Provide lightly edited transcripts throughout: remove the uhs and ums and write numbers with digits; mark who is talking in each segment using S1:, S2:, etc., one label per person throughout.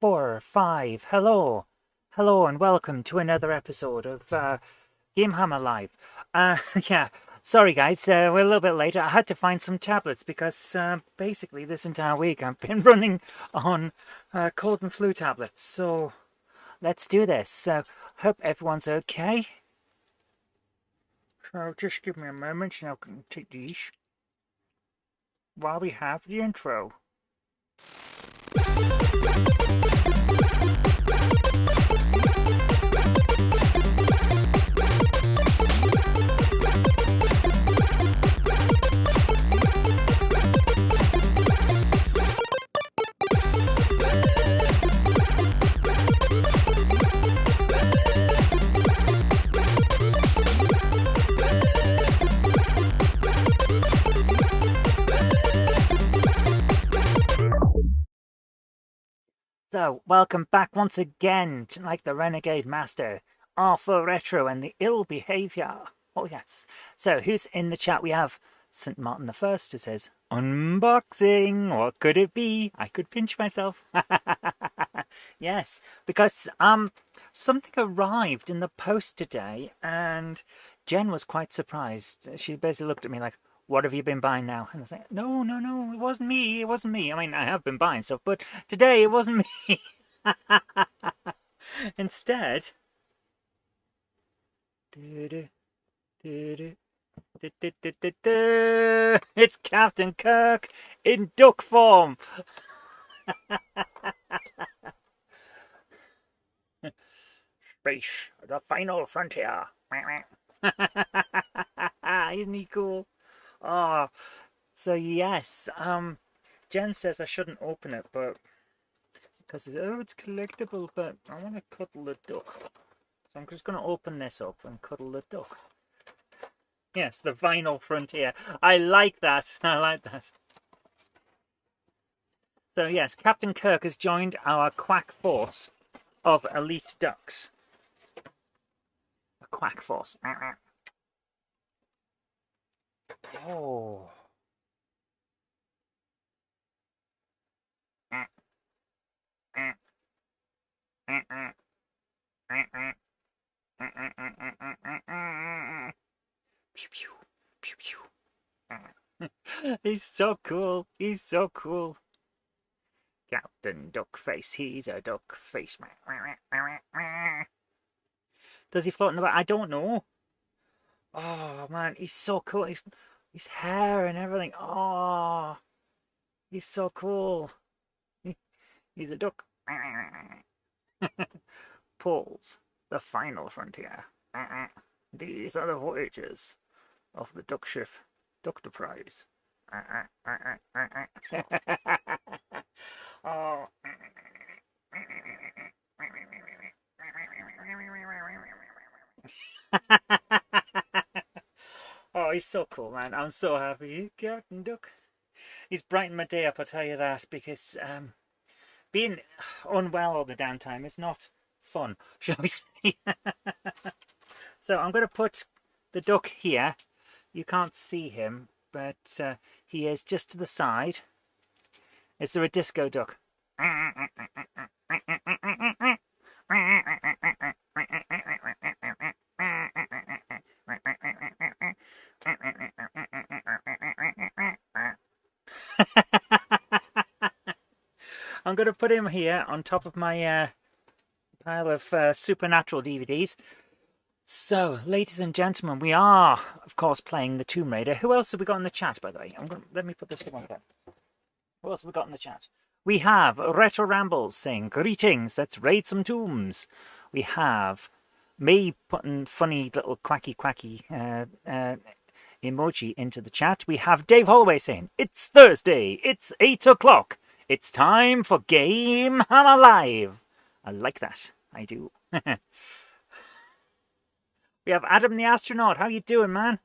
S1: 4, 5. Hello. Hello and welcome to another episode of GameHammer Live. Yeah, sorry guys, we're a little bit later. I had to find some tablets because basically this entire week I've been running on cold and flu tablets. So let's do this. Hope everyone's okay. So just give me a moment and I can take these while we have the intro. So, welcome back once again to like the Renegade Master, R4 Retro and the Ill Behavior. Oh yes. So, who's in the chat? We have St. Martin the First who says, unboxing, what could it be? I could pinch myself. Yes, because something arrived in the post today and Jen was quite surprised. She basically looked at me like, what have you been buying now? And I was like, no, it wasn't me. It wasn't me. I mean, I have been buying stuff, but today it wasn't me. Instead, it's Captain Kirk in duck form. Space, the final frontier. Isn't he cool? Oh, so yes, Jen says I shouldn't open it, but because it's collectible, but I want to cuddle the duck. So I'm just going to open this up and cuddle the duck. Yes, the vinyl frontier. I like that. I like that. So yes, Captain Kirk has joined our quack force of elite ducks. A quack force. Oh. Pew, pew, pew, pew. He's so cool. He's so cool. Captain Duckface. He's a duck face. Does he float in the back? I don't know. Oh man, he's so cool. His hair and everything. Oh, he's so cool. He's a duck. Poles, the final frontier. These are the voyages of the duck ship, Duckterprise. Oh. Oh, he's so cool, man. I'm so happy. Captain Duck. He's brightened my day up, I'll tell you that, because being unwell all the damn time is not fun, shall we say. So I'm going to put the duck here. You can't see him, but he is just to the side. Is there a disco duck? I'm going to put him here on top of my pile of Supernatural DVDs. So, ladies and gentlemen, we are, of course, playing the Tomb Raider. Who else have we got in the chat, by the way? Let me put this one there. Who else have we got in the chat? We have Retro Rambles saying, greetings, let's raid some tombs. We have me putting funny little quacky emoji into the chat. We have Dave Holloway saying, it's Thursday, it's 8 o'clock. It's time for GameHammer Live. I like that. I do. We have Adam the Astronaut. How you doing, man?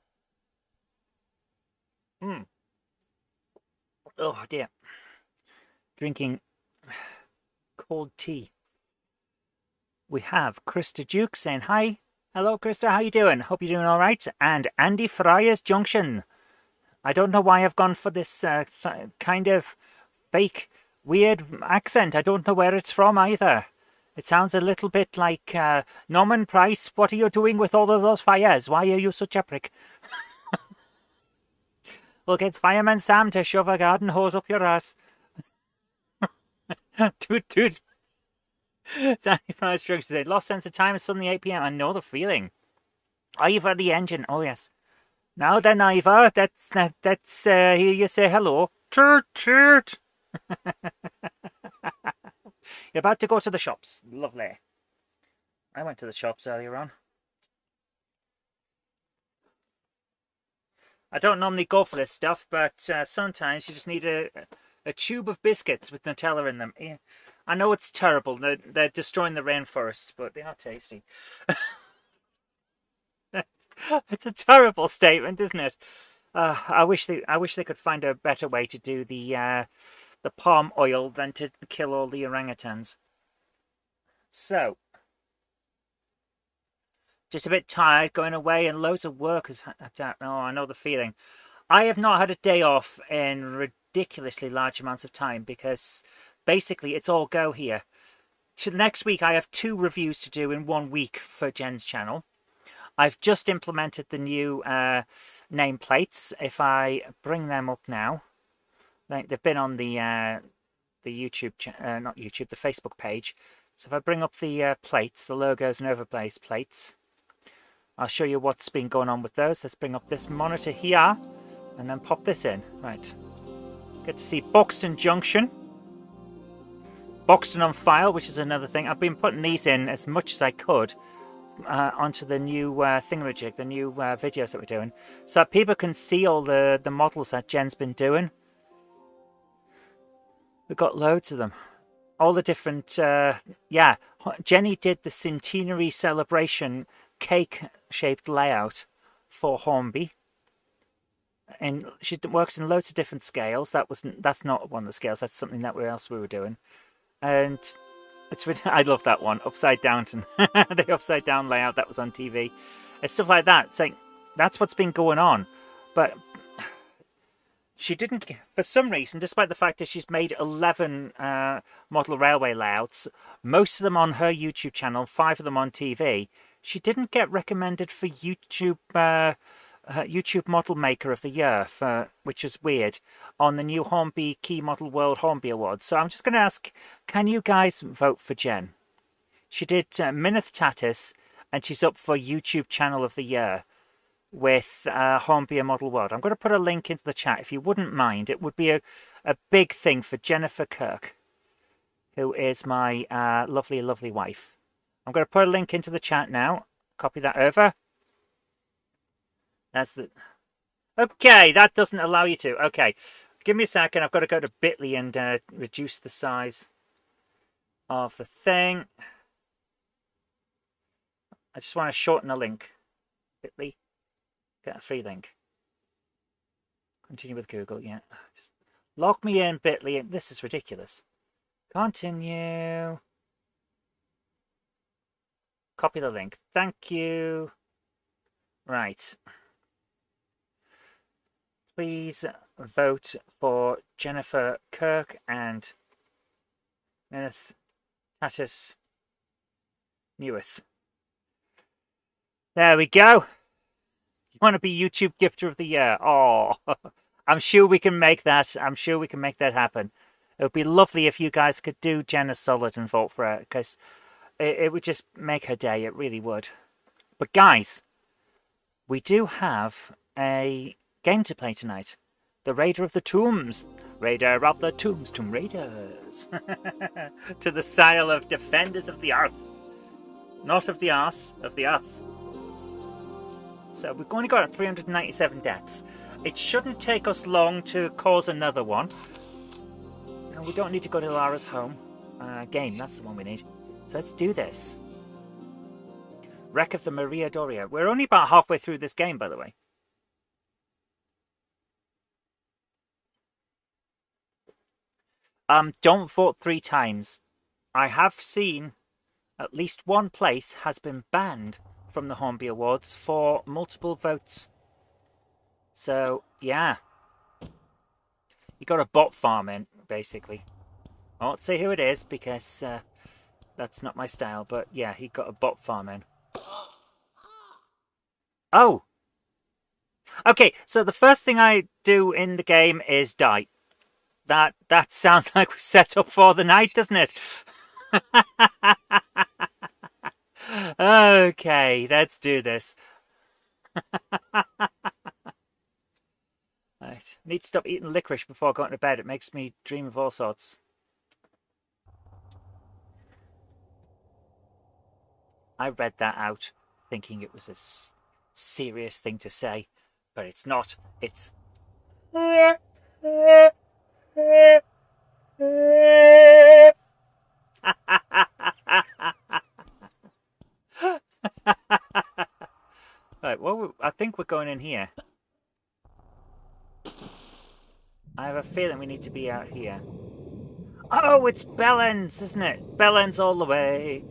S1: Oh, dear. Drinking cold tea. We have Krista Duke saying hi. Hello, Krista. How you doing? Hope you're doing all right. And Andy Friars Junction. I don't know why I've gone for this kind of fake weird accent. I don't know where it's from either. It sounds a little bit like, Norman Price, what are you doing with all of those fires? Why are you such a prick? We'll get Fireman Sam to shove a garden hose up your ass. Toot toot. Danny Fry's drugs today. Lost sense of time. It's suddenly 8 p.m. I know the feeling. Ivor the engine. Oh, yes. Now then, Ivor. That's here you say hello. Toot toot. You're about to go to the shops. Lovely. I went to the shops earlier on. I don't normally go for this stuff, but sometimes you just need a tube of biscuits with Nutella in them. Yeah. I know it's terrible. They're destroying the rainforests, but they are tasty. It's a terrible statement, isn't it? I wish they could find a better way to do the palm oil than to kill all the orangutans. So, just a bit tired, going away, and loads of work has. Oh, I know the feeling. I have not had a day off in ridiculously large amounts of time because basically it's all go here. To next week, I have 2 reviews to do in 1 week for Jen's channel. I've just implemented the new nameplates. If I bring them up now, they've been on the YouTube, not YouTube, the Facebook page. So if I bring up the plates, the logos and overlays plates, I'll show you what's been going on with those. Let's bring up this monitor here and then pop this in. Right. Get to see Boxton Junction. Boxton on file, which is another thing. I've been putting these in as much as I could onto the new thingamajig, the new videos that we're doing, so that people can see all the models that Jen's been doing. We've got loads of them. All the different, yeah, Jenny did the centenary celebration cake-shaped layout for Hornby. And she works in loads of different scales. That's not one of the scales, that's something that else we were doing. And it's really, I love that one, upside down, the upside down layout that was on TV. It's stuff like that. It's like, that's what's been going on. But she didn't, for some reason, despite the fact that she's made 11 model railway layouts, most of them on her YouTube channel, 5 of them on TV, she didn't get recommended for YouTube YouTube Model Maker of the Year, which is weird, on the new Hornby Key Model World Hornby Awards. So I'm just going to ask, can you guys vote for Jen? She did Mineth Tatis, and she's up for YouTube Channel of the Year with Hornby Model World. I'm going to put a link into the chat if you wouldn't mind. It would be a big thing for Jennifer Kirk, who is my lovely, lovely wife. I'm going to put a link into the chat now. Copy that over. That's the... Okay, that doesn't allow you to. Okay, give me a second. I've got to go to Bitly and reduce the size of the thing. I just want to shorten the link. Bitly. Get a free link. Continue with Google, yeah. Just log me in, Bitly. This is ridiculous. Continue. Copy the link. Thank you. Right. Please vote for Jennifer Kirk and Mineth Tatis Newith. There we go. You want to be YouTube Gifter of the Year? Oh, I'm sure we can make that. I'm sure we can make that happen. It would be lovely if you guys could do Jen a solid and vote for her, because it would just make her day. It really would. But guys, we do have a game to play tonight. The Raider of the Tombs. Raider of the Tombs. Tomb Raiders. To the style of Defenders of the Earth. Not of the arse, of the earth. So we've only got 397 deaths. It shouldn't take us long to cause another one. No, we don't need to go to Lara's home. Game, that's the one we need. So let's do this. Wreck of the Maria Doria. We're only about halfway through this game, by the way. Don't vote 3 times. I have seen at least one place has been banned from the Hornby Awards for multiple votes. So, yeah. You got a bot farm in, basically. I won't say who it is because that's not my style. But yeah, he got a bot farm in. Oh, okay. So the first thing I do in the game is die. That sounds like we're set up for the night, doesn't it? Okay, let's do this. Right. Need to stop eating licorice before going to bed. It makes me dream of all sorts. I read that out thinking it was a serious thing to say, but it's not. It's. Right, well, I think we're going in here. I have a feeling we need to be out here. Oh, it's Bellends, isn't it? Bellends all the way.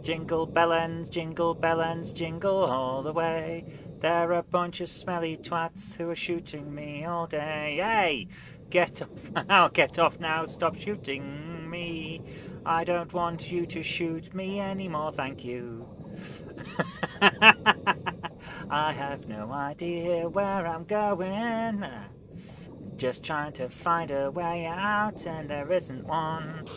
S1: Jingle bellends, jingle all the way. They're a bunch of smelly twats who are shooting me all day. Hey, get off now, get off now, stop shooting me. I don't want you to shoot me anymore, thank you. I have no idea where I'm going. Just trying to find a way out, and there isn't one.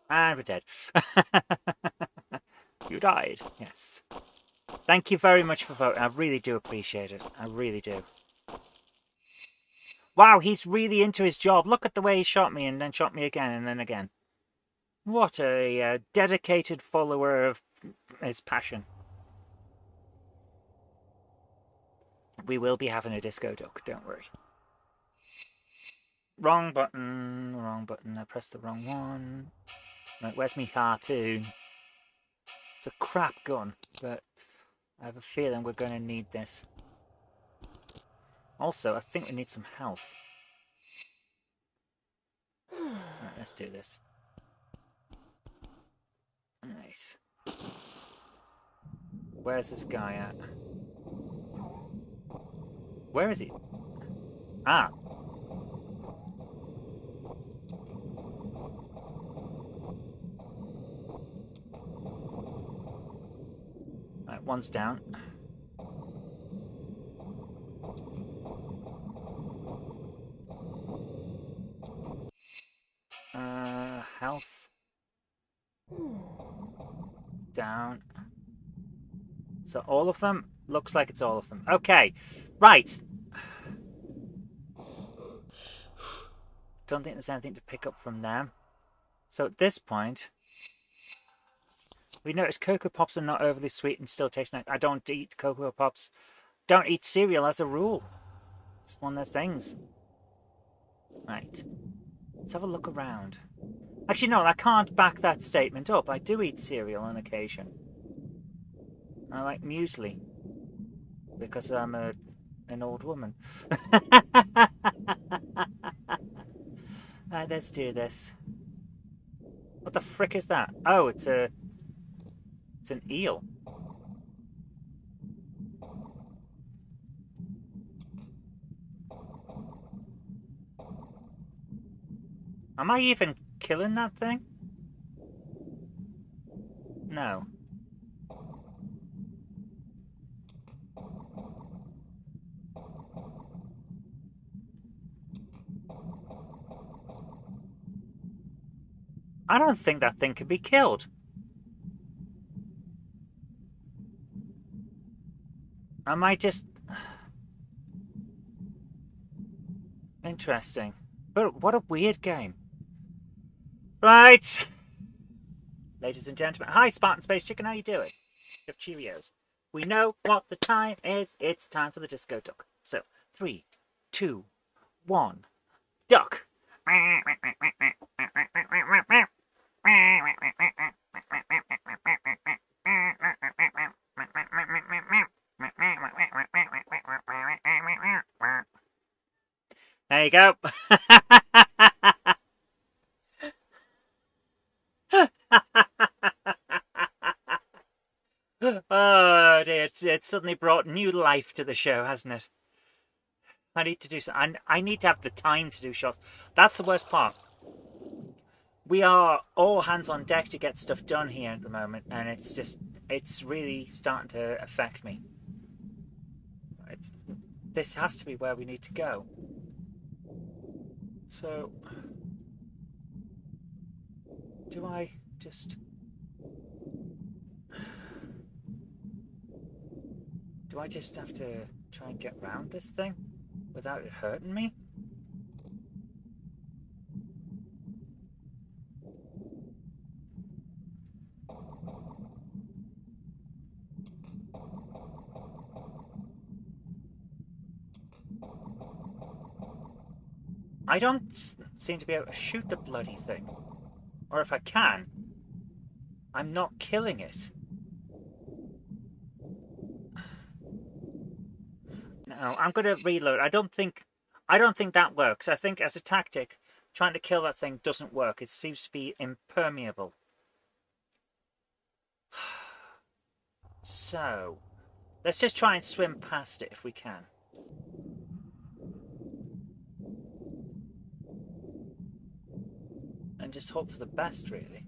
S1: And we're dead. You died, yes. Thank you very much for voting. I really do appreciate it. I really do. Wow, he's really into his job. Look at the way he shot me and then shot me again and then again. What a dedicated follower of his passion. We will be having a disco duck, don't worry. Wrong button, wrong button. I pressed the wrong one. Right, where's me harpoon? It's a crap gun, but I have a feeling we're going to need this. Also, I think we need some health. Right, let's do this. Nice. Where's this guy at? Where is he? Ah. Right, one's down. Health. Down. So all of them? Looks like it's all of them. Okay. Right. Don't think there's anything to pick up from them. So at this point, we notice Cocoa Pops are not overly sweet and still taste nice. I don't eat Cocoa Pops. Don't eat cereal as a rule. It's one of those things. Right. Let's have a look around. Actually, no, I can't back that statement up. I do eat cereal on occasion. I like muesli. Because I'm an old woman. Right, let's do this. What the frick is that? Oh, it's an eel. Am I even killing that thing? No. I don't think that thing can be killed. I might just... Interesting. But what a weird game. Right. Ladies and gentlemen. Hi, Spartan Space Chicken. How you doing? Cheerios. We know what the time is. It's time for the disco duck. So, 3, 2, 1. Duck. There you go. It's suddenly brought new life to the show, hasn't it? I need to do so. I need to have the time to do shots. That's the worst part. We are all hands on deck to get stuff done here at the moment, and it's really starting to affect me. This has to be where we need to go. So, do I just... Do I just have to try and get around this thing without it hurting me? I don't seem to be able to shoot the bloody thing. Or if I can, I'm not killing it. No, I'm going to reload. I don't think that works. I think as a tactic, trying to kill that thing doesn't work. It seems to be impermeable. So, let's just try and swim past it if we can. And just hope for the best, really.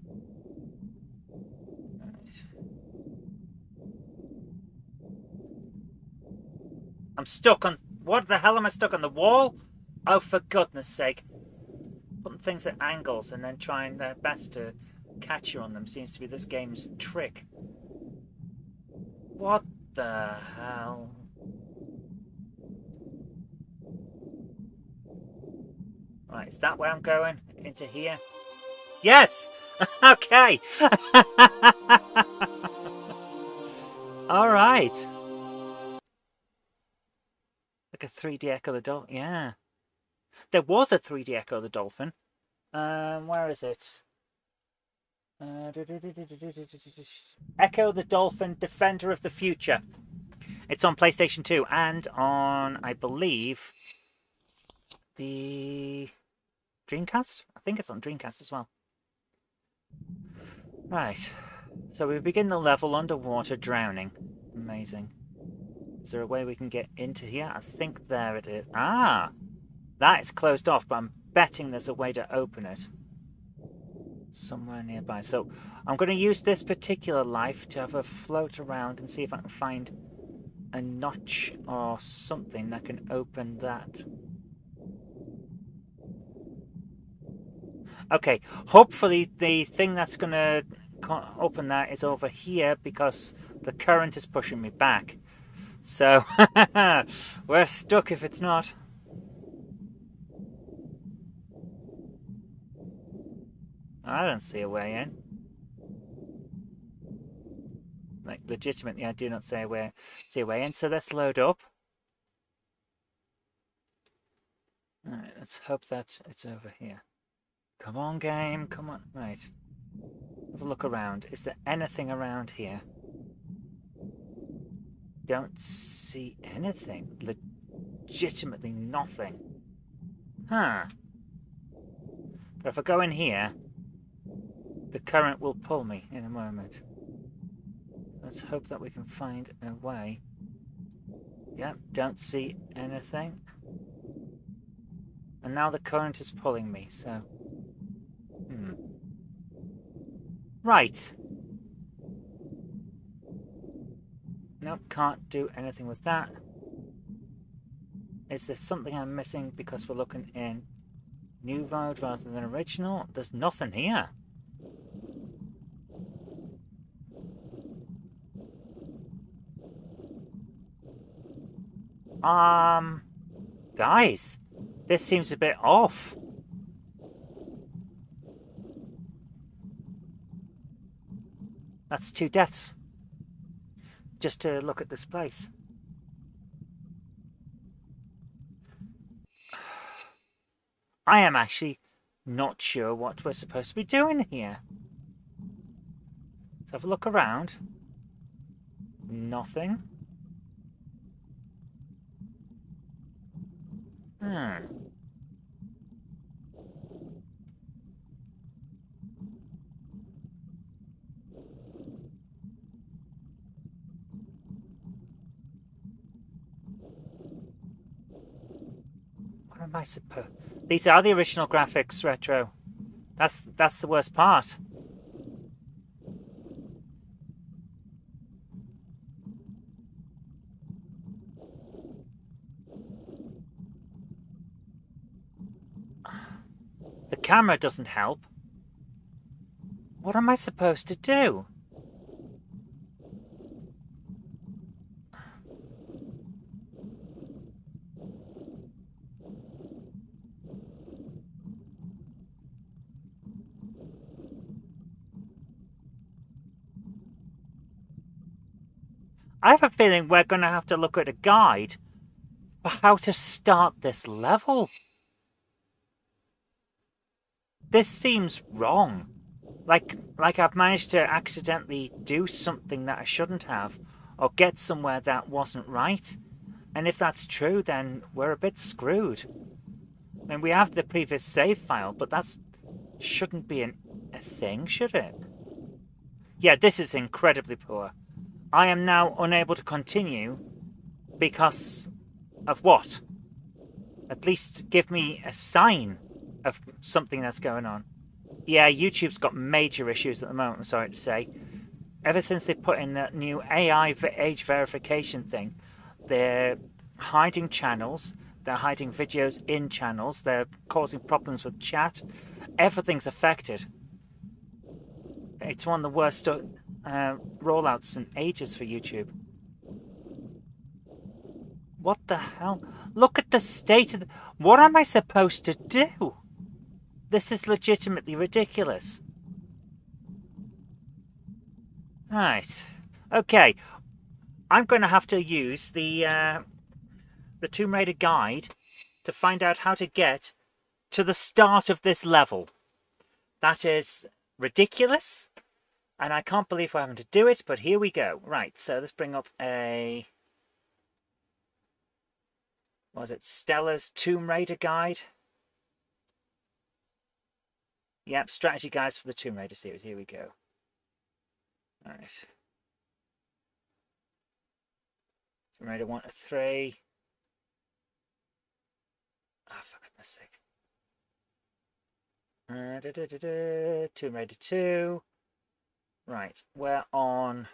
S1: I'm stuck on... What the hell am I stuck on? The wall? Oh, for goodness sake. Putting things at angles and then trying their best to catch you on them seems to be this game's trick. What the hell? Right, is that where I'm going? Into here? Yes! Okay! Alright. Like a 3D Echo of the Dolphin. Yeah. There was a 3D Echo of the Dolphin. Where is it? Echo the Dolphin, Defender of the Future. It's on PlayStation 2 and on, I believe, the Dreamcast? I think it's on Dreamcast as well. Right. So we begin the level underwater, drowning. Amazing. Is there a way we can get into here? I think there it is. Ah! That is closed off, but I'm betting there's a way to open it. Somewhere nearby. So I'm going to use this particular life to have a float around and see if I can find a notch or something that can open that. Okay, hopefully the thing that's going to open that is over here because the current is pushing me back. So, we're stuck if it's not. I don't see a way in. Like, legitimately, I do not see a way in. So let's load up. Alright, let's hope that it's over here. Come on, game, come on. Right. Have a look around. Is there anything around here? Don't see anything. Legitimately nothing. Huh. But if I go in here, the current will pull me in a moment. Let's hope that we can find a way. Yep, don't see anything. And now the current is pulling me, so... Right. Nope, can't do anything with that. Is there something I'm missing because we're looking in new mode rather than original? There's nothing here. Guys, this seems a bit off. That's 2 deaths. Just to look at this place. I am actually not sure what we're supposed to be doing here. Let's have a look around. Nothing. am I supposed... These are the original graphics, Retro. That's the worst part. The camera doesn't help. What am I supposed to do? I have a feeling we're going to have to look at a guide for how to start this level. This seems wrong. Like I've managed to accidentally do something that I shouldn't have, or get somewhere that wasn't right. And if that's true, then we're a bit screwed. I mean, we have the previous save file, but that shouldn't be a thing, should it? Yeah, this is incredibly poor. I am now unable to continue because of what? At least give me a sign of something that's going on. Yeah, YouTube's got major issues at the moment, I'm sorry to say. Ever since they put in that new AI age verification thing, they're hiding channels, they're hiding videos in channels, they're causing problems with chat. Everything's affected. It's one of the worst rollouts in ages for YouTube. What the hell? Look at the state of the... What am I supposed to do? This is legitimately ridiculous. Right. Okay. I'm going to have to use the Tomb Raider guide to find out how to get to the start of this level. That is ridiculous. And I can't believe we're having to do it, but here we go. Right, so let's bring up a... What was it? Stella's Tomb Raider guide? Yep, strategy guides for the Tomb Raider series. Here we go. Alright. Tomb Raider 1 to 3. Ah, for goodness sake. Tomb Raider 2. Right, we're on...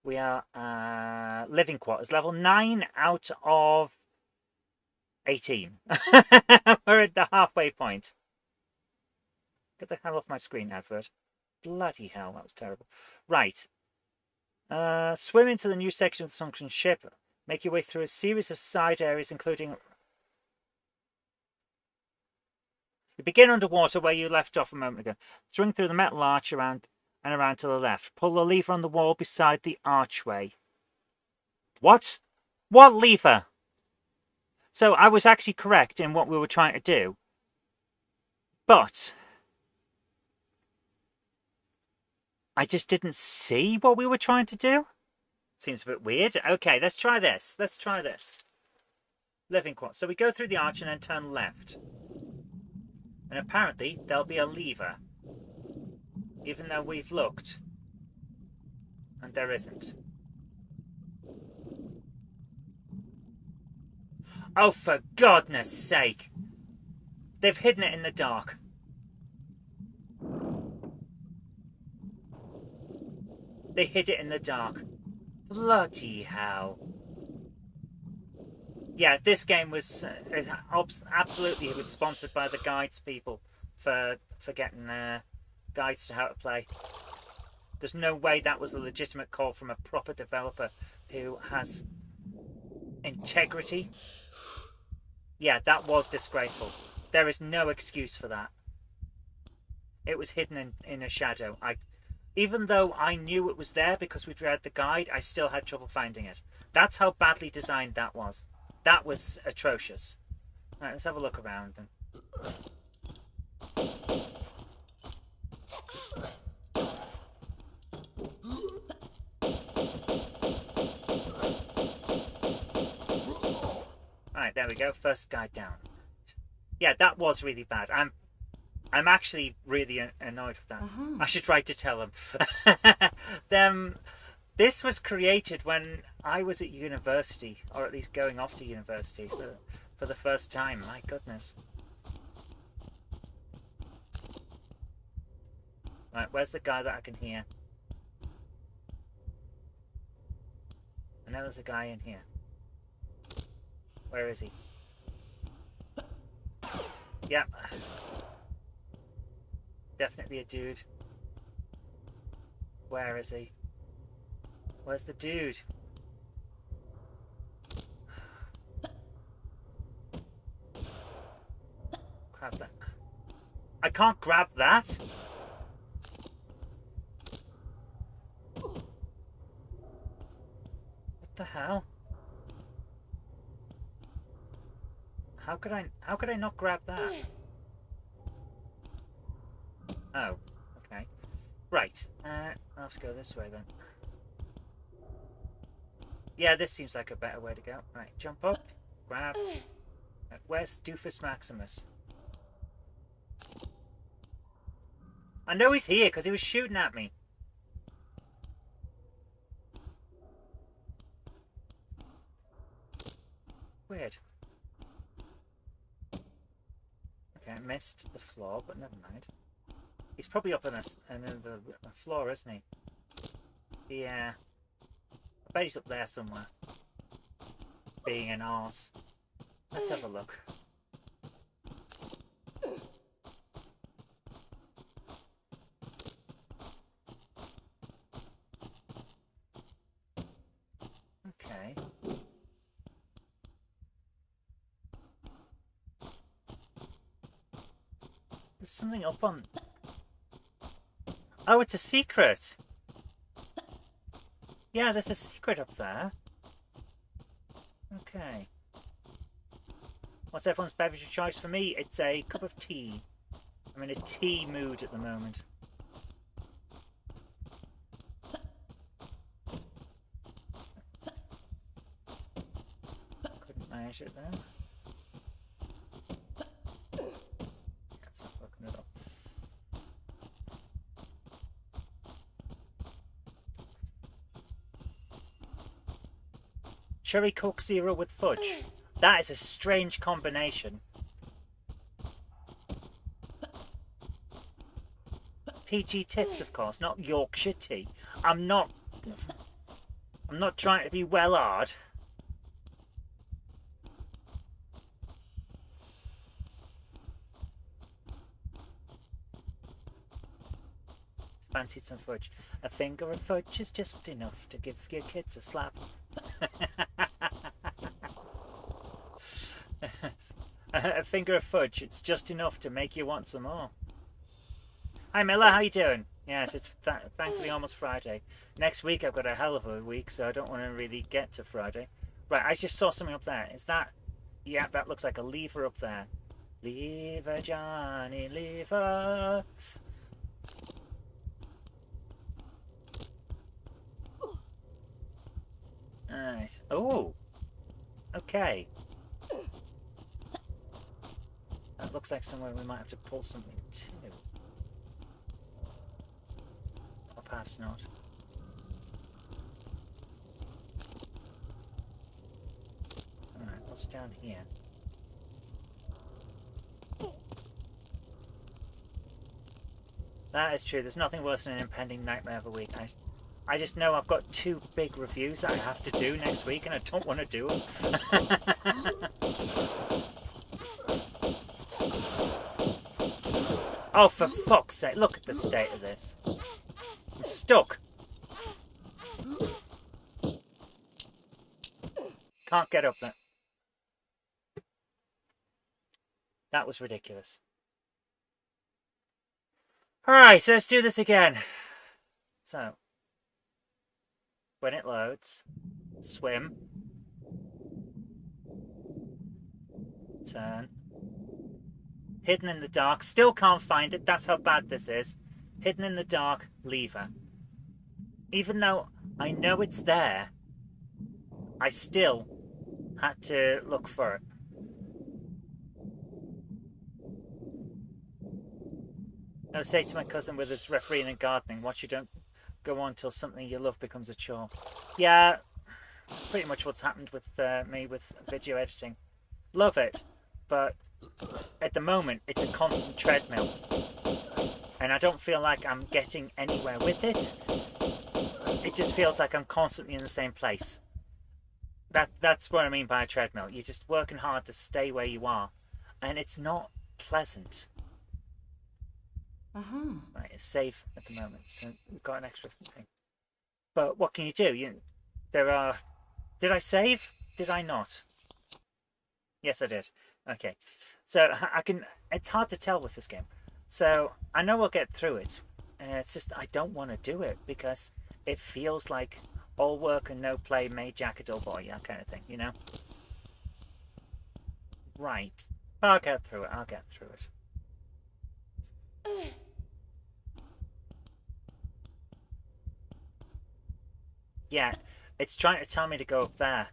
S1: We are living quarters, level 9 out of 18. We're at the halfway point. Get the hell off my screen, advert. Bloody hell, that was terrible. Right. Swim into the new section of the sunken ship. Make your way through a series of side areas, including... You begin underwater where you left off a moment ago. Swing through the metal arch around to the left. Pull the lever on the wall beside the archway. What? What lever? So I was actually correct in what we were trying to do. But I just didn't see what we were trying to do. Seems a bit weird. Okay, let's try this. Let's try this. Living quarters. So we go through the arch and then turn left. And apparently there'll be a lever. Even though we've looked. And there isn't. Oh, for goodness sake. They've hidden it in the dark. They hid it in the dark. Bloody hell. Yeah, this game was absolutely, it was sponsored by the guides people for getting guides to how to play. There's no way that was a legitimate call from a proper developer who has integrity. Yeah, that was disgraceful. There is no excuse for that. It was hidden in a shadow. Even though I knew it was there because we'd read the guide, I still had trouble finding it. That's how badly designed that was. That was atrocious. Right, let's have a look around then. Alright, there we go. First guy down. Yeah, that was really bad. I'm actually really annoyed with that. I should try to tell them. This was created when I was at university, or at least going off to university for the first time. My goodness. Right, where's the guy that I can hear? I know there's a guy in here. Where is he? Yep. Definitely a dude. Where is he? Where's the dude? Grab that. I can't grab that? What the hell? How could I not grab that? Oh, okay. Right. I'll have to go this way then. Yeah, this seems like a better way to go. Right, jump up, grab. Right, where's Doofus Maximus? I know he's here because he was shooting at me. Weird. Okay, I missed the floor, but never mind. He's probably up on another floor, isn't he? Yeah. I bet he's up there somewhere. Being an arse. Let's have a look. Okay. There's something up on... Oh, it's a secret! Yeah, there's a secret up there. Okay. What's everyone's beverage of choice? For me, it's a cup of tea. I'm in a tea mood at the moment. Couldn't manage it there. Let's not looking it up. Cherry Coke Zero with fudge. That is a strange combination. PG tips, of course, not Yorkshire tea. I'm not trying to be well-hard. Fancied some fudge. A finger of fudge is just enough to give your kids a slap. A finger of fudge, it's just enough to make you want some more. Hi Miller, how you doing? Yes, it's thankfully almost Friday. Next week I've got a hell of a week, so I don't want to really get to Friday. Right, I just saw something up there. Is that... Yeah, that looks like a lever up there. Lever, Johnny, lever. Alright. Oh! Okay. That looks like somewhere we might have to pull something to. Or perhaps not. Alright, what's down here? That is true. There's nothing worse than an impending nightmare of a week. I just know I've got 2 big reviews that I have to do next week and I don't want to do them. Oh, for fuck's sake, look at the state of this. I'm stuck. Can't get up there. That was ridiculous. Alright, so let's do this again. So, when it loads, swim, turn, hidden in the dark, still can't find it, that's how bad this is. Hidden in the dark, lever. Even though I know it's there, I still had to look for it. I was saying to my cousin with his refereeing and gardening, watch you don't go on till something you love becomes a chore. Yeah, That's pretty much what's happened with me with video editing. Love it, but at the moment it's a constant treadmill, and I don't feel like I'm getting anywhere with it. It just feels like I'm constantly in the same place. That's what I mean by a treadmill. You're just working hard to stay where you are, and it's not pleasant. Right, it's safe at the moment, so we've got an extra thing. But what can you do? There are. Did I save? Did I not? Yes, I did. Okay, so I can. It's hard to tell with this game. So I know we'll get through it. It's just I don't want to do it because it feels like all work and no play made Jack a dull boy, that kind of thing, you know? Right. I'll get through it. I'll get through it. Yeah, it's trying to tell me to go up there.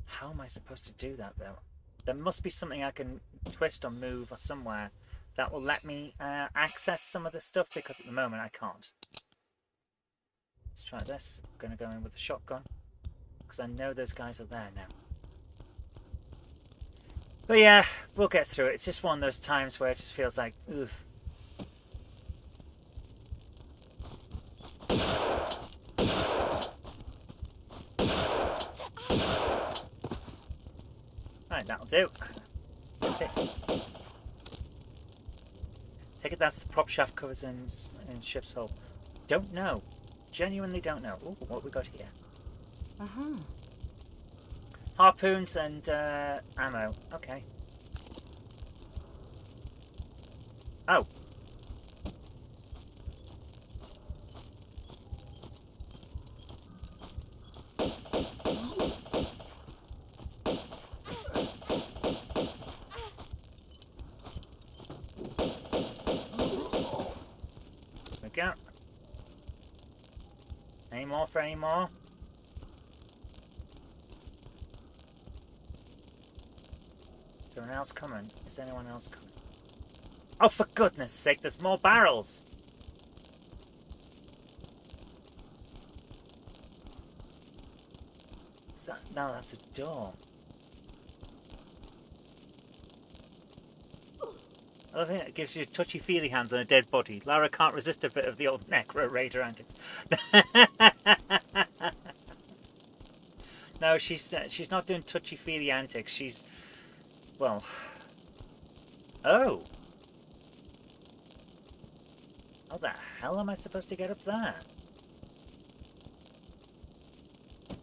S1: How am I supposed to do that, though? There must be something I can twist or move or somewhere that will let me access some of this stuff, because at the moment I can't. Let's try this. I'm going to go in with a shotgun because I know those guys are there now. But yeah, we'll get through it. It's just one of those times where it just feels like, oof. Right, that'll do. Okay. Take it that's the prop shaft covers in ship's hull. Don't know. Genuinely don't know. Ooh, what we got here? Harpoons and ammo. Okay. Oh. There we go. Any more for any more? Is anyone else coming? Is anyone else coming? Oh, for goodness sake, there's more barrels! Is that? No, that's a door. I love it. It gives you touchy-feely hands on a dead body. Lara can't resist a bit of the old Necro Raider antics. No, she's not doing touchy-feely antics. She's, well, oh, how the hell am I supposed to get up there?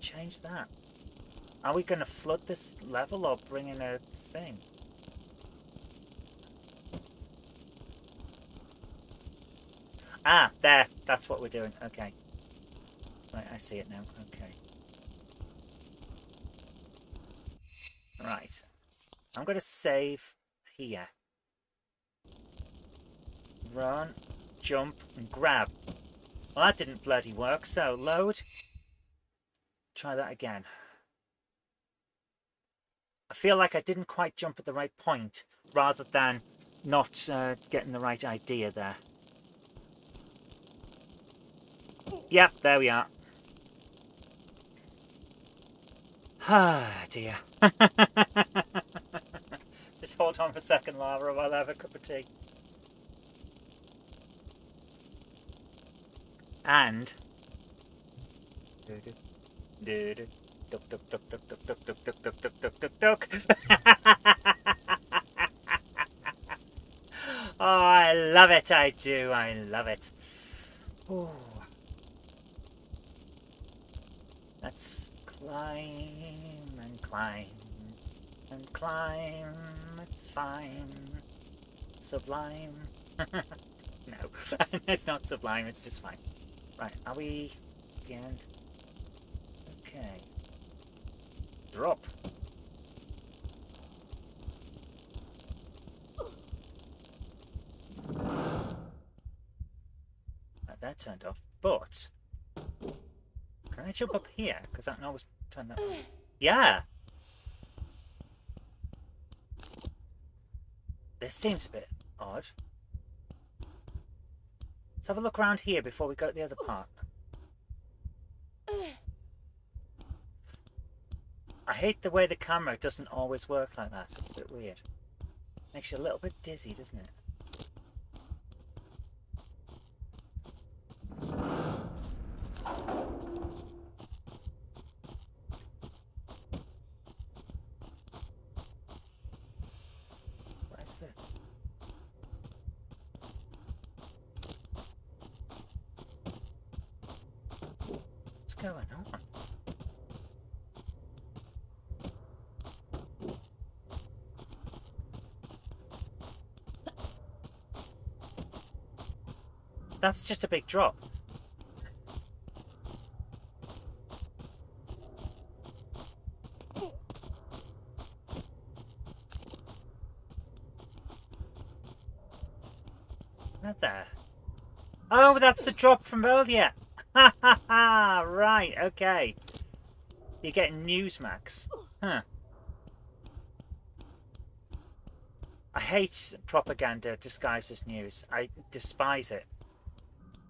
S1: Change that. Are we going to flood this level or bring in a thing? Ah, there. That's what we're doing. Okay. Right, I see it now. Okay. Right. I'm going to save here. Run, jump, and grab. Well, that didn't bloody work, so load. Try that again. I feel like I didn't quite jump at the right point, rather than not getting the right idea there. Yep, there we are. Ah, dear. Just hold on for a second, Lara, while I have a cup of tea. And... Duck, duck, duck, duck, duck, duck, duck, duck, duck, duck, duck, duck, duck. Oh, I love it, I do, I love it. Ooh. Let's climb and climb and climb, it's fine. Sublime. No, it's not sublime, it's just fine. Right, are we at the end? Okay. Drop. Right, that turned off, but can I jump up here? Because I can always turn that on. Yeah! This seems a bit odd. Let's have a look around here before we go to the other part. I hate the way the camera doesn't always work like that. It's a bit weird. Makes you a little bit dizzy, doesn't it? Where's the... What's going on? That's just a big drop. Not there. Oh, that's the drop from earlier. Ha ha ha! Right, okay. You're getting Newsmax. Huh. I hate propaganda disguised as news. I despise it.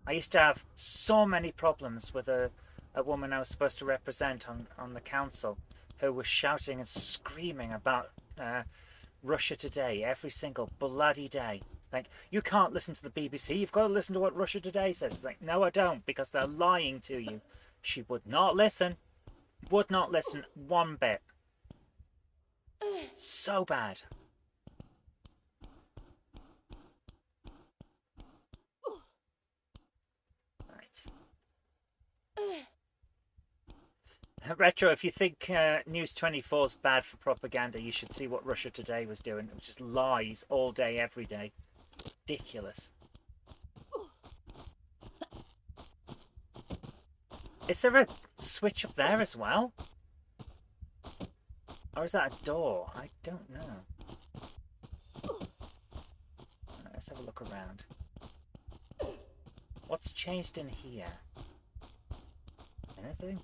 S1: I used to have so many problems with a woman I was supposed to represent on the council who was shouting and screaming about Russia Today every single bloody day. Like, you can't listen to the BBC, you've got to listen to what Russia Today says. It's like, no, I don't, because they're lying to you. She would not listen. Would not listen one bit. So bad. Retro, if you think News 24 is bad for propaganda, you should see what Russia Today was doing. It was just lies all day, every day. Ridiculous. Is there a switch up there as well? Or is that a door? I don't know. Let's have a look around. What's changed in here? Anything?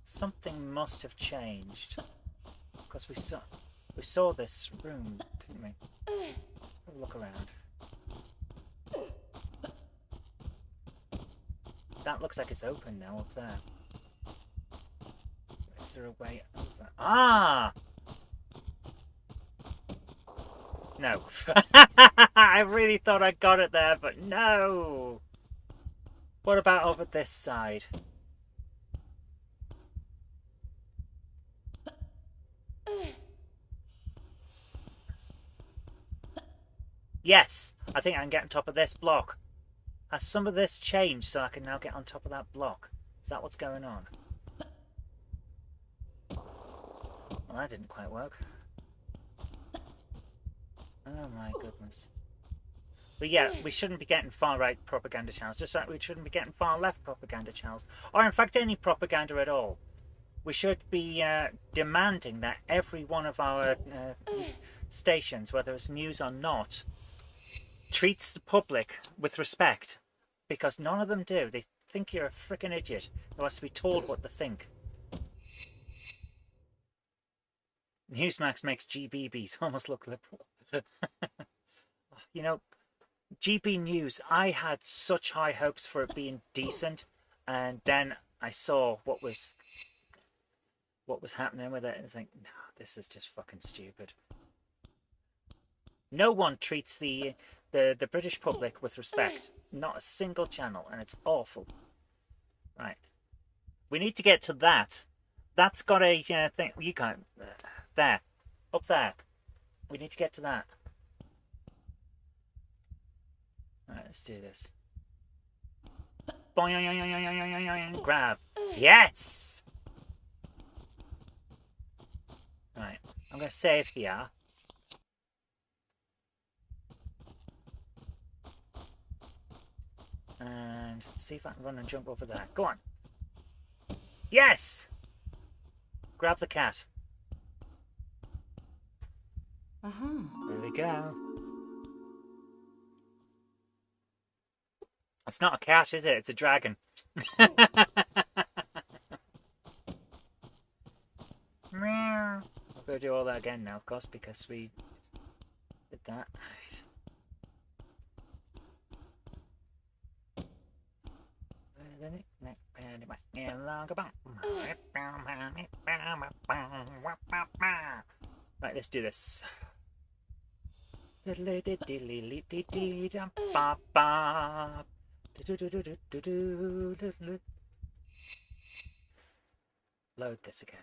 S1: Something must have changed, because we saw this room, didn't we? Have a look around. That looks like it's open now up there. Is there a way over? Ah! No. I really thought I got it there, but no! What about over this side? Yes! I think I can get on top of this block. Has some of this changed so I can now get on top of that block? Is that what's going on? Well, that didn't quite work. Oh my goodness. But yeah, we shouldn't be getting far-right propaganda channels, just like we shouldn't be getting far-left propaganda channels. Or in fact, any propaganda at all. We should be demanding that every one of our stations, whether it's news or not, treats the public with respect. Because none of them do. They think you're a freaking idiot who has to be told what to think. Newsmax makes GBBs almost look liberal. You know, GB News, I had such high hopes for it being decent, and then I saw what was happening with it, and it's like, no, this is just fucking stupid. No one treats the British public with respect. Not a single channel, and it's awful. Right. We need to get to that. That's got a thing. You can't. There. Up there. We need to get to that. Alright, let's do this. Boing, grab. Yes! Right. I'm going to save here. And see if I can run and jump over there. Go on. Yes! Grab the cat. There we go. It's not a cat, is it? It's a dragon. Meow. We'll go do all that again now, of course, because we did that. Where Right, let's do this. Load this again.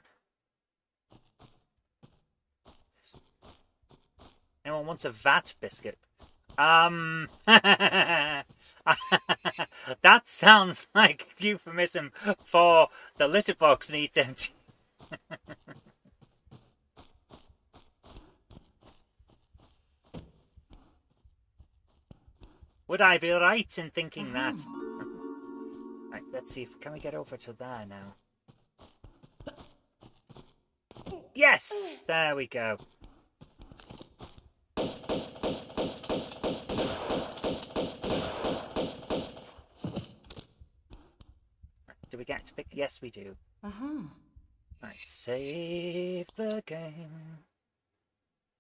S1: Anyone wants a VAT biscuit? That sounds like euphemism for the litter box needs empty. Would I be right in thinking that? Right, let's see. Can we get over to there now? Yes! There we go. Do we get to pick? Yes, we do. Right, save the game.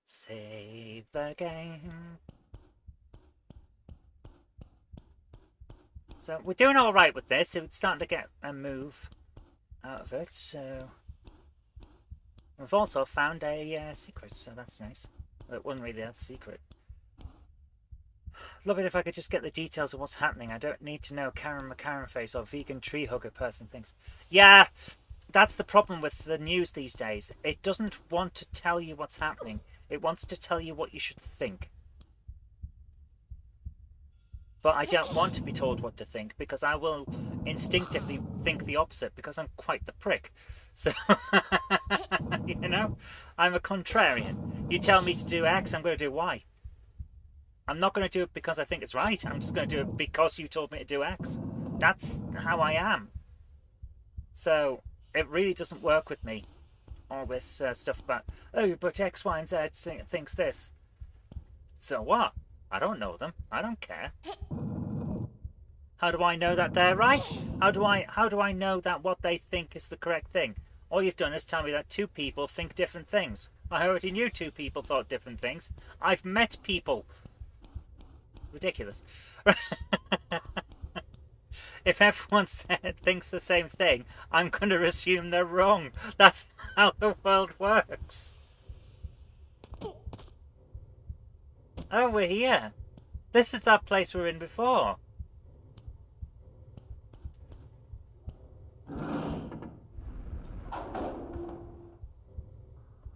S1: Save the game. So we're doing all right with this. It's starting to get a move out of it. So we've also found a secret, so that's nice. Well, it wasn't really a secret. I'd love it if I could just get the details of what's happening. I don't need to know Karen McCarran face or vegan tree hugger person thinks. Yeah, that's the problem with the news these days. It doesn't want to tell you what's happening. It wants to tell you what you should think. But I don't want to be told what to think because I will instinctively think the opposite because I'm quite the prick. So, you know, I'm a contrarian. You tell me to do X, I'm going to do Y. I'm not going to do it because I think it's right. I'm just going to do it because you told me to do X. That's how I am. So it really doesn't work with me. All this stuff about, oh, but X, Y, and Z thinks this. So what? I don't know them. I don't care. How do I know that they're right? How do I know that what they think is the correct thing? All you've done is tell me that two people think different things. I already knew two people thought different things. I've met people. Ridiculous. If everyone thinks the same thing, I'm going to assume they're wrong. That's how the world works. Oh, we're here. This is that place we were in before.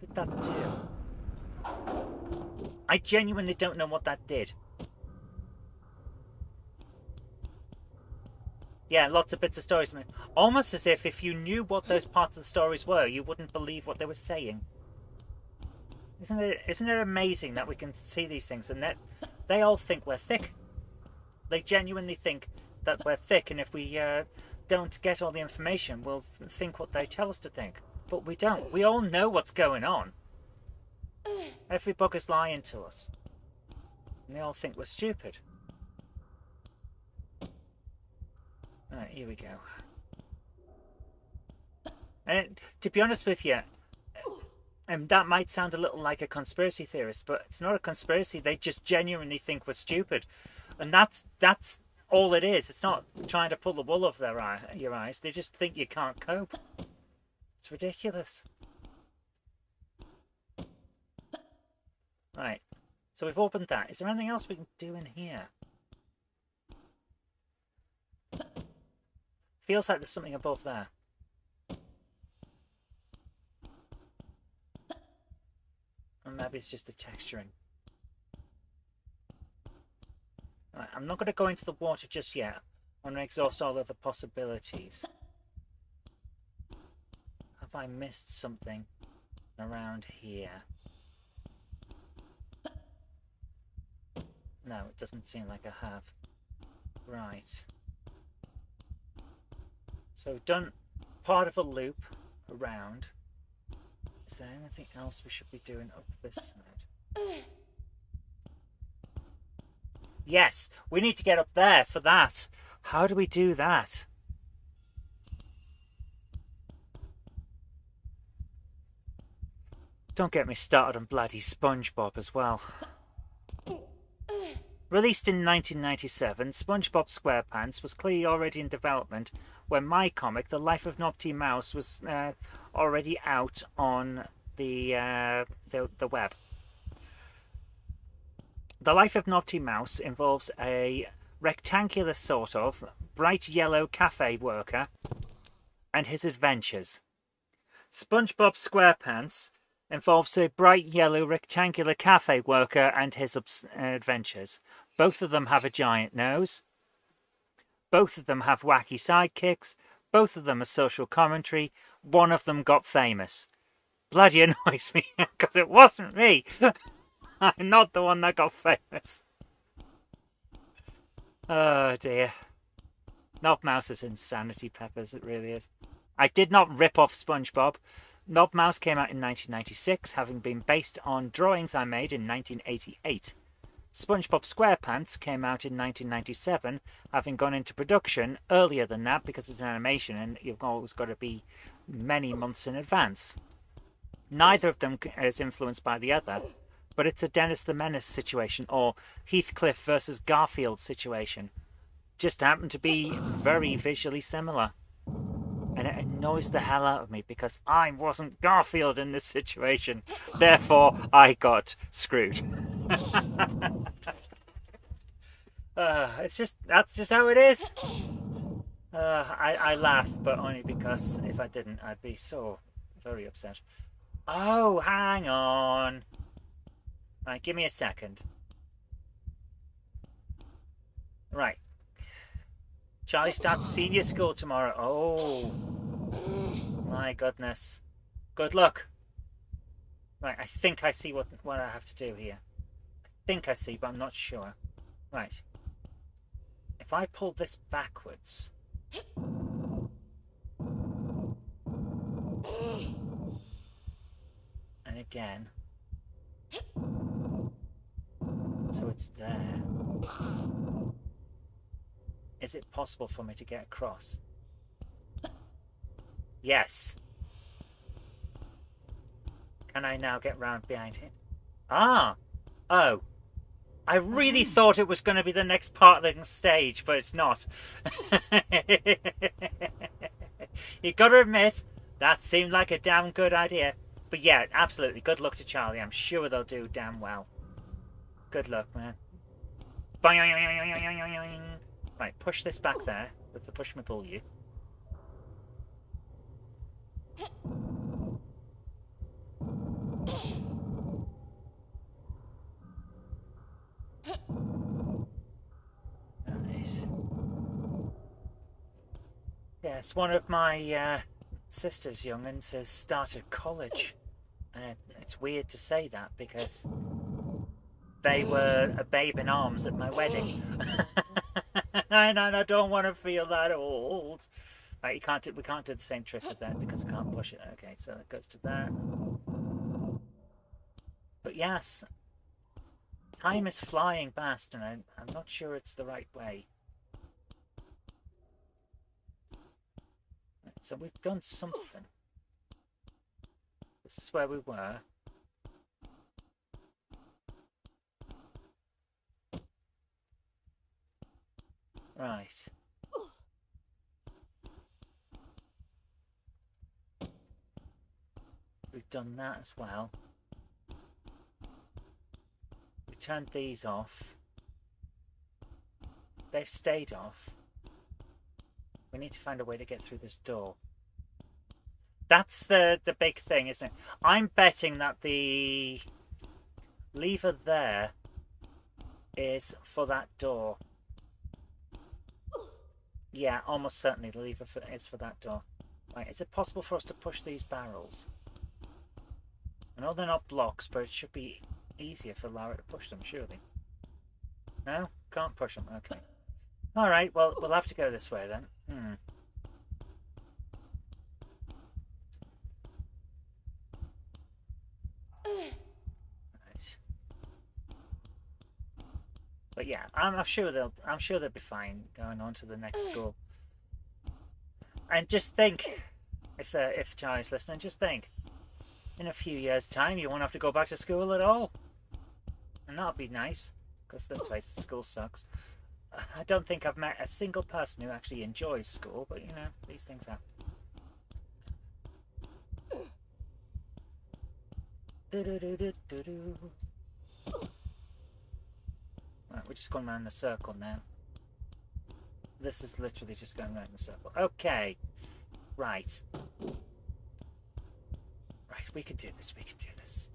S1: What did that do? I genuinely don't know what that did. Yeah, lots of bits of stories. Almost as if you knew what those parts of the stories were, you wouldn't believe what they were saying. Isn't it amazing that we can see these things and that they all think we're thick? They genuinely think that we're thick, and if we don't get all the information, we'll think what they tell us to think. But we don't. We all know what's going on. Every book is lying to us. And they all think we're stupid. Alright, here we go. And to be honest with you, that might sound a little like a conspiracy theorist, but it's not a conspiracy. They just genuinely think we're stupid. And that's all it is. It's not trying to pull the wool over your eyes. They just think you can't cope. It's ridiculous. Right. So we've opened that. Is there anything else we can do in here? Feels like there's something above there. Or maybe it's just the texturing. Right, I'm not going to go into the water just yet. I'm going to exhaust all of the possibilities. Have I missed something around here? No, it doesn't seem like I have. Right. So we've done part of a loop around. Is there anything else we should be doing up this side? Yes, we need to get up there for that. How do we do that? Don't get me started on bloody SpongeBob as well. Released in 1997, SpongeBob SquarePants was clearly already in development when my comic, The Life of Nobty Mouse, was already out on the web. The Life of Nobty Mouse involves a rectangular sort of bright yellow cafe worker and his adventures. SpongeBob SquarePants involves a bright yellow rectangular cafe worker and his adventures. Both of them have a giant nose. Both of them have wacky sidekicks. Both of them are social commentary. One of them got famous. Bloody annoys me because it wasn't me. I'm not the one that got famous. Oh dear. Knobmouse is insanity peppers, it really is. I did not rip off SpongeBob. Knobmouse came out in 1996, having been based on drawings I made in 1988. SpongeBob SquarePants came out in 1997, having gone into production earlier than that because it's an animation and you've always got to be many months in advance. Neither of them is influenced by the other, but it's a Dennis the Menace situation or Heathcliff versus Garfield situation. Just happened to be very visually similar. And it annoys the hell out of me because I wasn't Garfield in this situation. Therefore, I got screwed. That's just how it is. I laugh, but only because if I didn't, I'd be so very upset. Oh, hang on. Right, give me a second. Right. Charlie starts senior school tomorrow. Oh, my goodness. Good luck. Right, I think I see what I have to do here. I think I see, but I'm not sure. Right. If I pull this backwards... and again... so it's there... is it possible for me to get across? Yes. Can I now get round behind him? Ah! Oh. I really thought it was going to be the next part of the stage, but it's not. You got to admit, that seemed like a damn good idea. But yeah, absolutely. Good luck to Charlie. I'm sure they'll do damn well. Good luck, man. Right, push this back there with the push me pull you. Nice. Yes, one of my sister's young'uns has started college. It's weird to say that because they were a babe in arms at my wedding. And I don't want to feel that old. Right, we can't do the same trick with that because I can't push it. Okay, so that goes to that. But yes, time is flying past, and I'm not sure it's the right way. Right, so we've done something. This is where we were. Right. We've done that as well. We turned these off. They've stayed off. We need to find a way to get through this door. That's the big thing, isn't it? I'm betting that the lever there is for that door. Yeah, almost certainly the lever is for that door. Right, is it possible for us to push these barrels? I know they're not blocks, but it should be easier for Lara to push them, surely. No? Can't push them, okay. Alright, well, we'll have to go this way then. Right. But yeah, I'm sure they'll be fine going on to the next school. And just think, if Charlie's listening, just think, in a few years' time, you won't have to go back to school at all, and that'll be nice because let's face it, school sucks. I don't think I've met a single person who actually enjoys school, but you know, these things happen. Right, we're just going around in a circle now. This is literally just going around in a circle. Okay. Right. Right, we can do this, we can do this.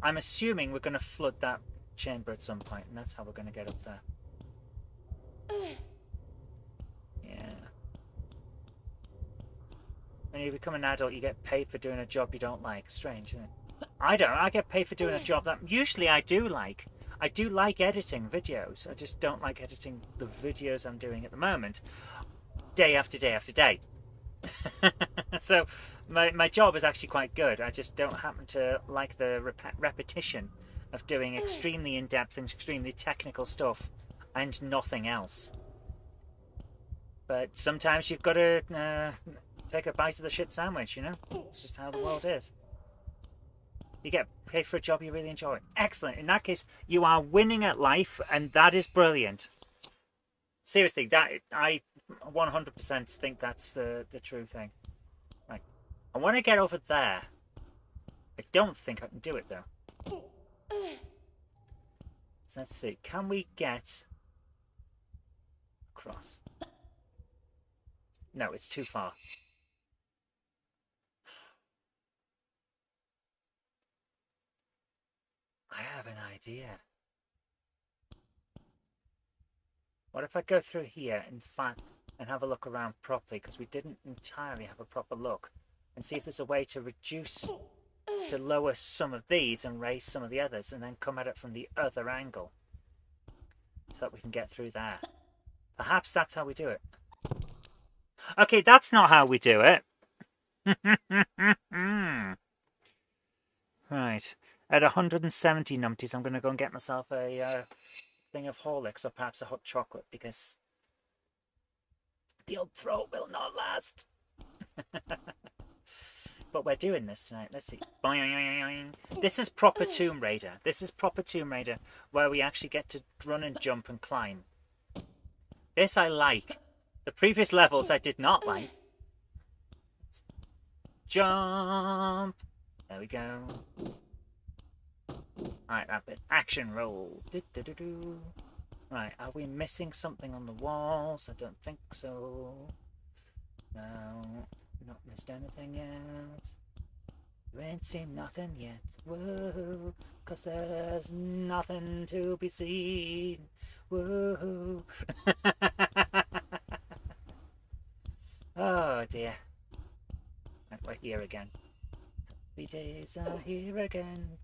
S1: I'm assuming we're going to flood that chamber at some point, and that's how we're going to get up there. Yeah. When you become an adult, you get paid for doing a job you don't like. Strange, isn't it? I don't. I get paid for doing a job that usually I do like. I do like editing videos. I just don't like editing the videos I'm doing at the moment, day after day after day. So my job is actually quite good. I just don't happen to like the repetition of doing extremely in-depth and extremely technical stuff and nothing else. But sometimes you've got to take a bite of the shit sandwich, you know? It's just how the world is. You get paid for a job you really enjoy. Excellent. In that case, you are winning at life, and that is brilliant. Seriously, that I 100% think that's the true thing. Right. I want to get over there. I don't think I can do it, though. So let's see. Can we get across? No, it's too far. I have an idea. What if I go through here and have a look around properly, because we didn't entirely have a proper look, and see if there's a way to lower some of these and raise some of the others, and then come at it from the other angle, so that we can get through there. Perhaps that's how we do it. Okay, that's not how we do it. Right. At 170 numpties, I'm going to go and get myself a thing of Horlicks, or perhaps a hot chocolate, because the old throat will not last. But we're doing this tonight. Let's see. This is proper Tomb Raider. This is proper Tomb Raider, where we actually get to run and jump and climb. This I like. The previous levels I did not like. Jump. There we go. Right, that bit. Action roll. Right, are we missing something on the walls? I don't think so. No, not missed anything yet. You ain't seen nothing yet. Whoa, 'cause there's nothing to be seen. Whoa. Oh dear. And we're here again. Happy days are here again.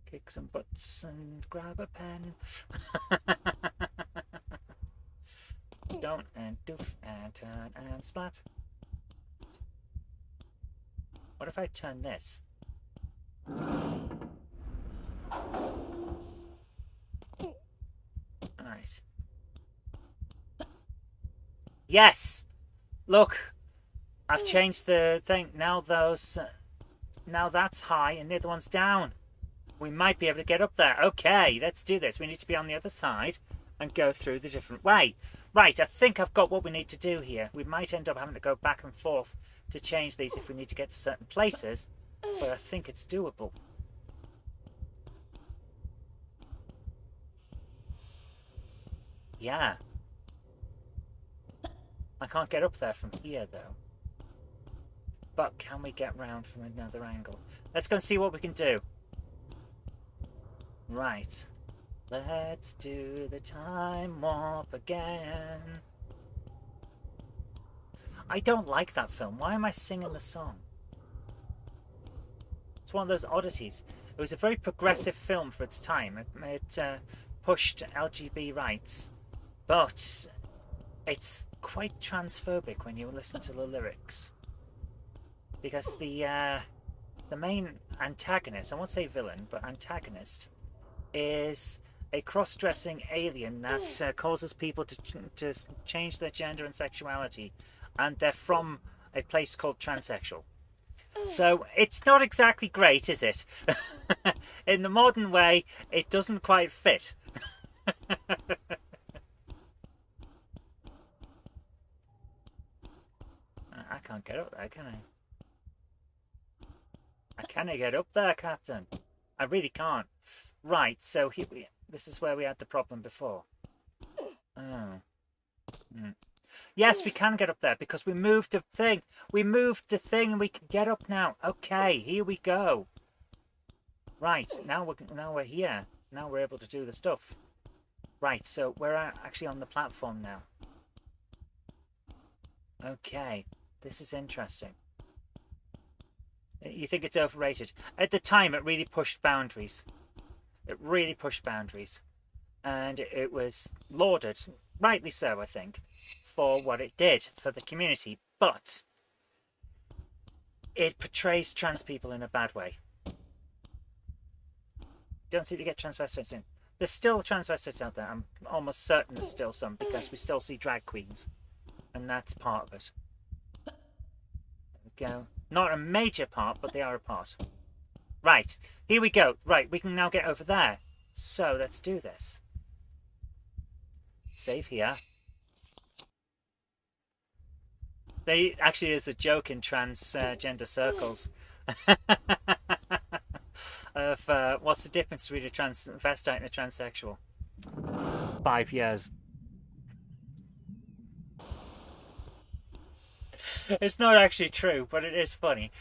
S1: Kick some butts and grab a pen. Don't and doof and turn and splat. What if I turn this? Alright. Yes! Look! I've changed the thing. Now that's high and the other one's down. We might be able to get up there. Okay, let's do this. We need to be on the other side and go through the different way. Right, I think I've got what we need to do here. We might end up having to go back and forth to change these if we need to get to certain places, but I think it's doable. Yeah. I can't get up there from here, though. But can we get round from another angle? Let's go and see what we can do. Right. Let's do the time warp again. I don't like that film. Why am I singing the song? It's one of those oddities. It was a very progressive film for its time. It pushed LGBT rights. But it's quite transphobic when you listen to the lyrics. Because the main antagonist, I won't say villain, but antagonist, is a cross-dressing alien that causes people to change their gender and sexuality, and they're from a place called transsexual. So it's not exactly great, is it? In the modern way, it doesn't quite fit. I can't get up there, can I? I can't get up there, Captain. I really can't. Right, so here this is where we had the problem before. Oh. Yes, we can get up there because we moved the thing. We moved the thing and we can get up now. Okay, here we go. Right, now we're here. Now we're able to do the stuff. Right, so we're actually on the platform now. Okay, this is interesting. You think it's overrated? At the time, it really pushed boundaries. It really pushed boundaries. And it was lauded, rightly so, I think, for what it did for the community. But it portrays trans people in a bad way. Don't seem to get transvestites in. There's still transvestites out there. I'm almost certain there's still some because we still see drag queens. And that's part of it. There we go. Not a major part, but they are a part. Right, here we go. Right, we can now get over there. So let's do this. Save here. They actually is a joke in transgender circles of what's the difference between a transvestite and a transsexual? 5 years. It's not actually true, but it is funny.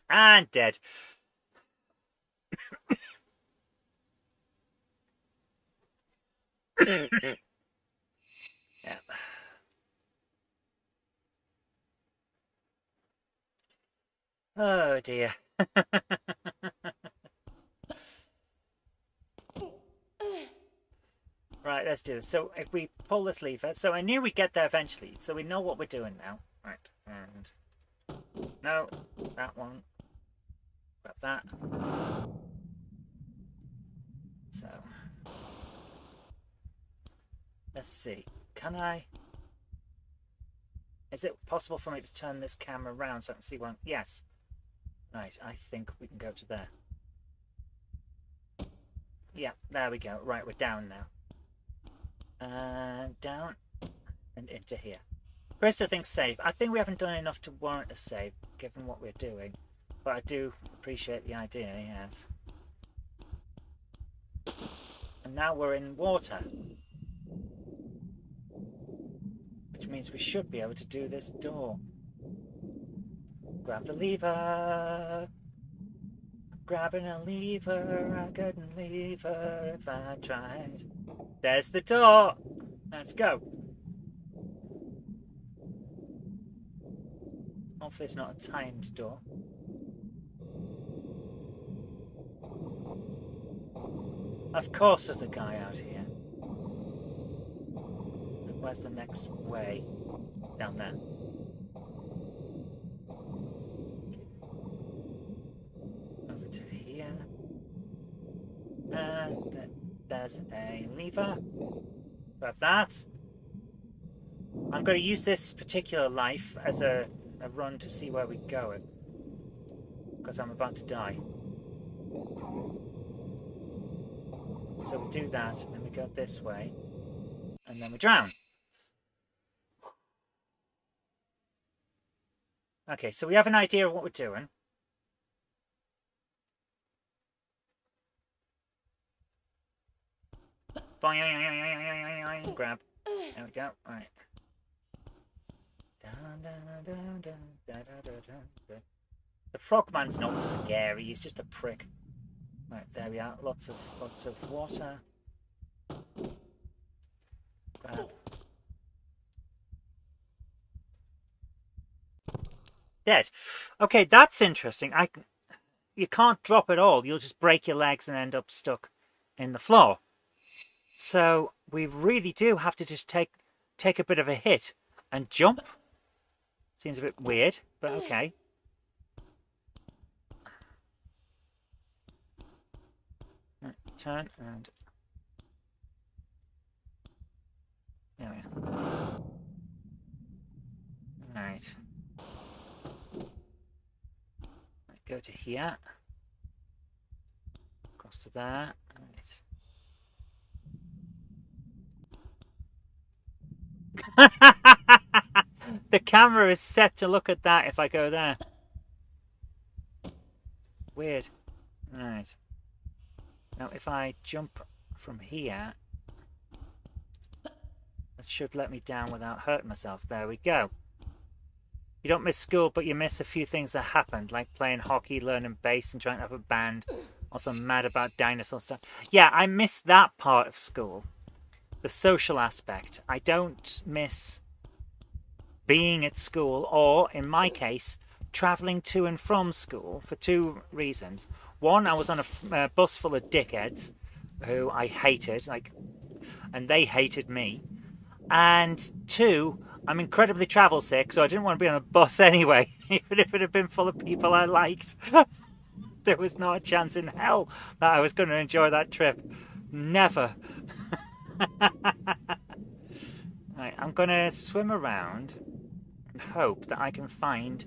S1: And dead. Yeah. Oh dear. Right, let's do this. So if we pull this lever, so I knew we'd get there eventually, so we know what we're doing now. Right, and no, that one. Grab that. So let's see. Can I? Is it possible for me to turn this camera around so I can see one? Yes. Right, I think we can go to there. Yeah, there we go. Right, we're down now. And down and into here. First, I think save. I think we haven't done enough to warrant a save, given what we're doing. But I do appreciate the idea, yes. And now we're in water. Which means we should be able to do this door. Grab the lever. Grabbing a lever, I couldn't leave her if I tried. There's the door. Let's go. Hopefully it's not a timed door. Of course there's a guy out here. Where's the next way? Down there. Over to here. And there's a lever. Grab that. I'm going to use this particular life as a run to see where we go. Because I'm about to die. So we do that, and then we go this way. And then we drown. Okay, so we have an idea of what we're doing. Grab. There we go. Right. The frogman's not scary. He's just a prick. Right, there we are. Lots of water. Grab. Dead. Okay, that's interesting. You can't drop at all. You'll just break your legs and end up stuck in the floor. So we really do have to just take a bit of a hit and jump. Seems a bit weird, but okay. Turn and there we are. to here. Across to there. Right. The camera is set to look at that if I go there. Weird. Right. Now if I jump from here, that should let me down without hurting myself. There we go. You don't miss school, but you miss a few things that happened, like playing hockey, learning bass, and trying to have a band. Also mad about dinosaur stuff. Yeah, I miss that part of school. The social aspect. I don't miss being at school, or, in my case, travelling to and from school for two reasons. One, I was on a bus full of dickheads who I hated, and they hated me. And two, I'm incredibly travel sick, so I didn't want to be on a bus anyway, even if it had been full of people I liked. There was not a chance in hell that I was going to enjoy that trip. Never. Right, I'm going to swim around and hope that I can find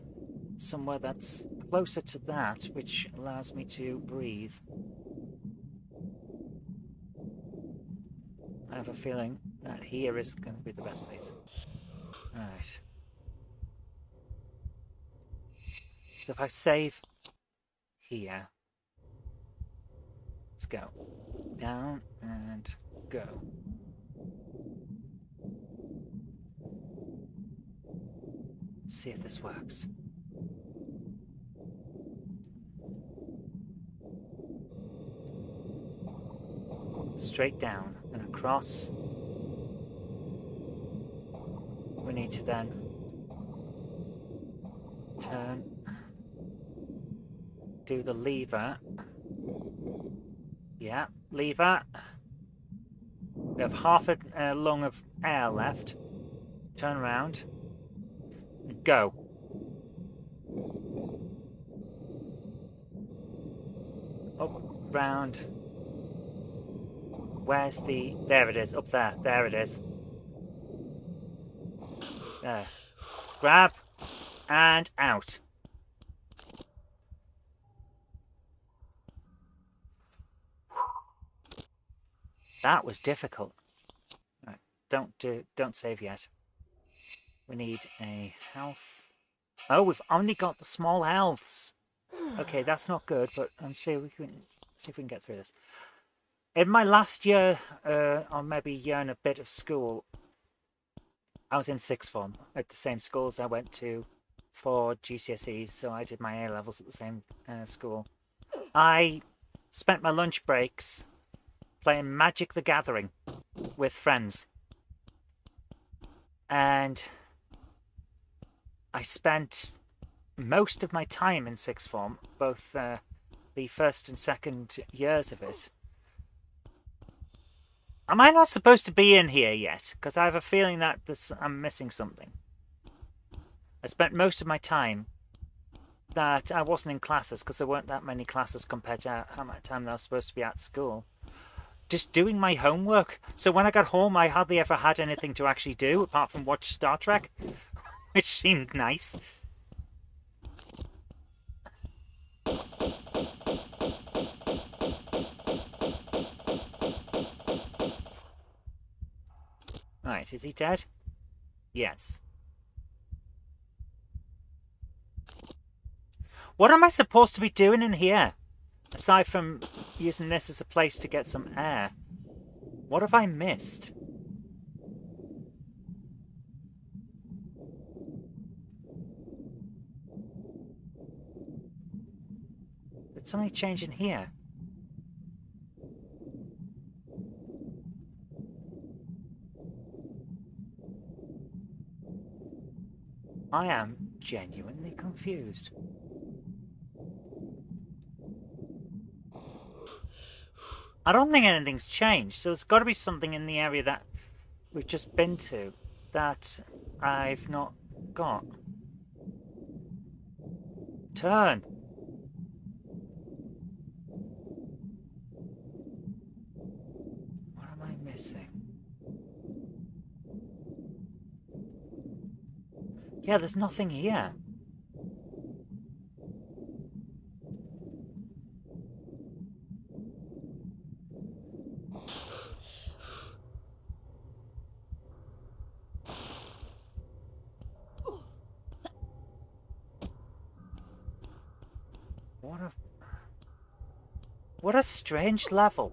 S1: somewhere that's closer to that, which allows me to breathe. I have a feeling that here is going to be the best place. Right. So if I save here, let's go. Down and go. See if this works. Straight down and across. We need to then turn, do the lever. Yeah, lever. We have half a lung of air left. Turn around. Go. Up, round. Where's the... There it is, up there. There it is. There. Grab. And out. That was difficult. Right, don't save yet. We need a health. Oh, we've only got the small healths. Okay, that's not good, but see if we can get through this. In my last year, or maybe year and a bit of school, I was in sixth form at the same school as I went to for GCSEs, so I did my A-levels at the same school. I spent my lunch breaks playing Magic the Gathering with friends. And I spent most of my time in sixth form, both the first and second years of it. Am I not supposed to be in here yet? Because I have a feeling that I'm missing something. I spent most of my time that I wasn't in classes, because there weren't that many classes compared to how much time I was supposed to be at school. Just doing my homework. So when I got home, I hardly ever had anything to actually do, apart from watch Star Trek, which seemed nice. Right, is he dead? Yes. What am I supposed to be doing in here? Aside from using this as a place to get some air. What have I missed? Did something change in here? I am genuinely confused. I don't think anything's changed, so it's got to be something in the area that we've just been to that I've not got. Turn. What am I missing? Yeah, there's nothing here. What a strange level.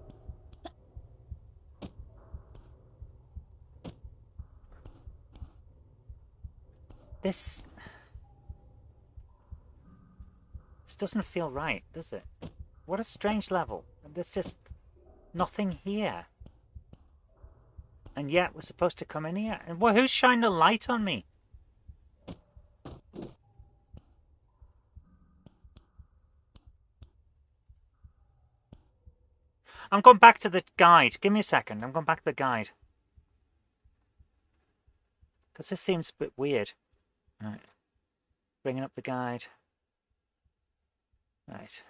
S1: This doesn't feel right, does it? What a strange level. There's just nothing here. And yet we're supposed to come in here. And well, who's shining a light on me? I'm going back to the guide. Give me a second. I'm going back to the guide. Because this seems a bit weird. Right. Bringing up the guide. Right.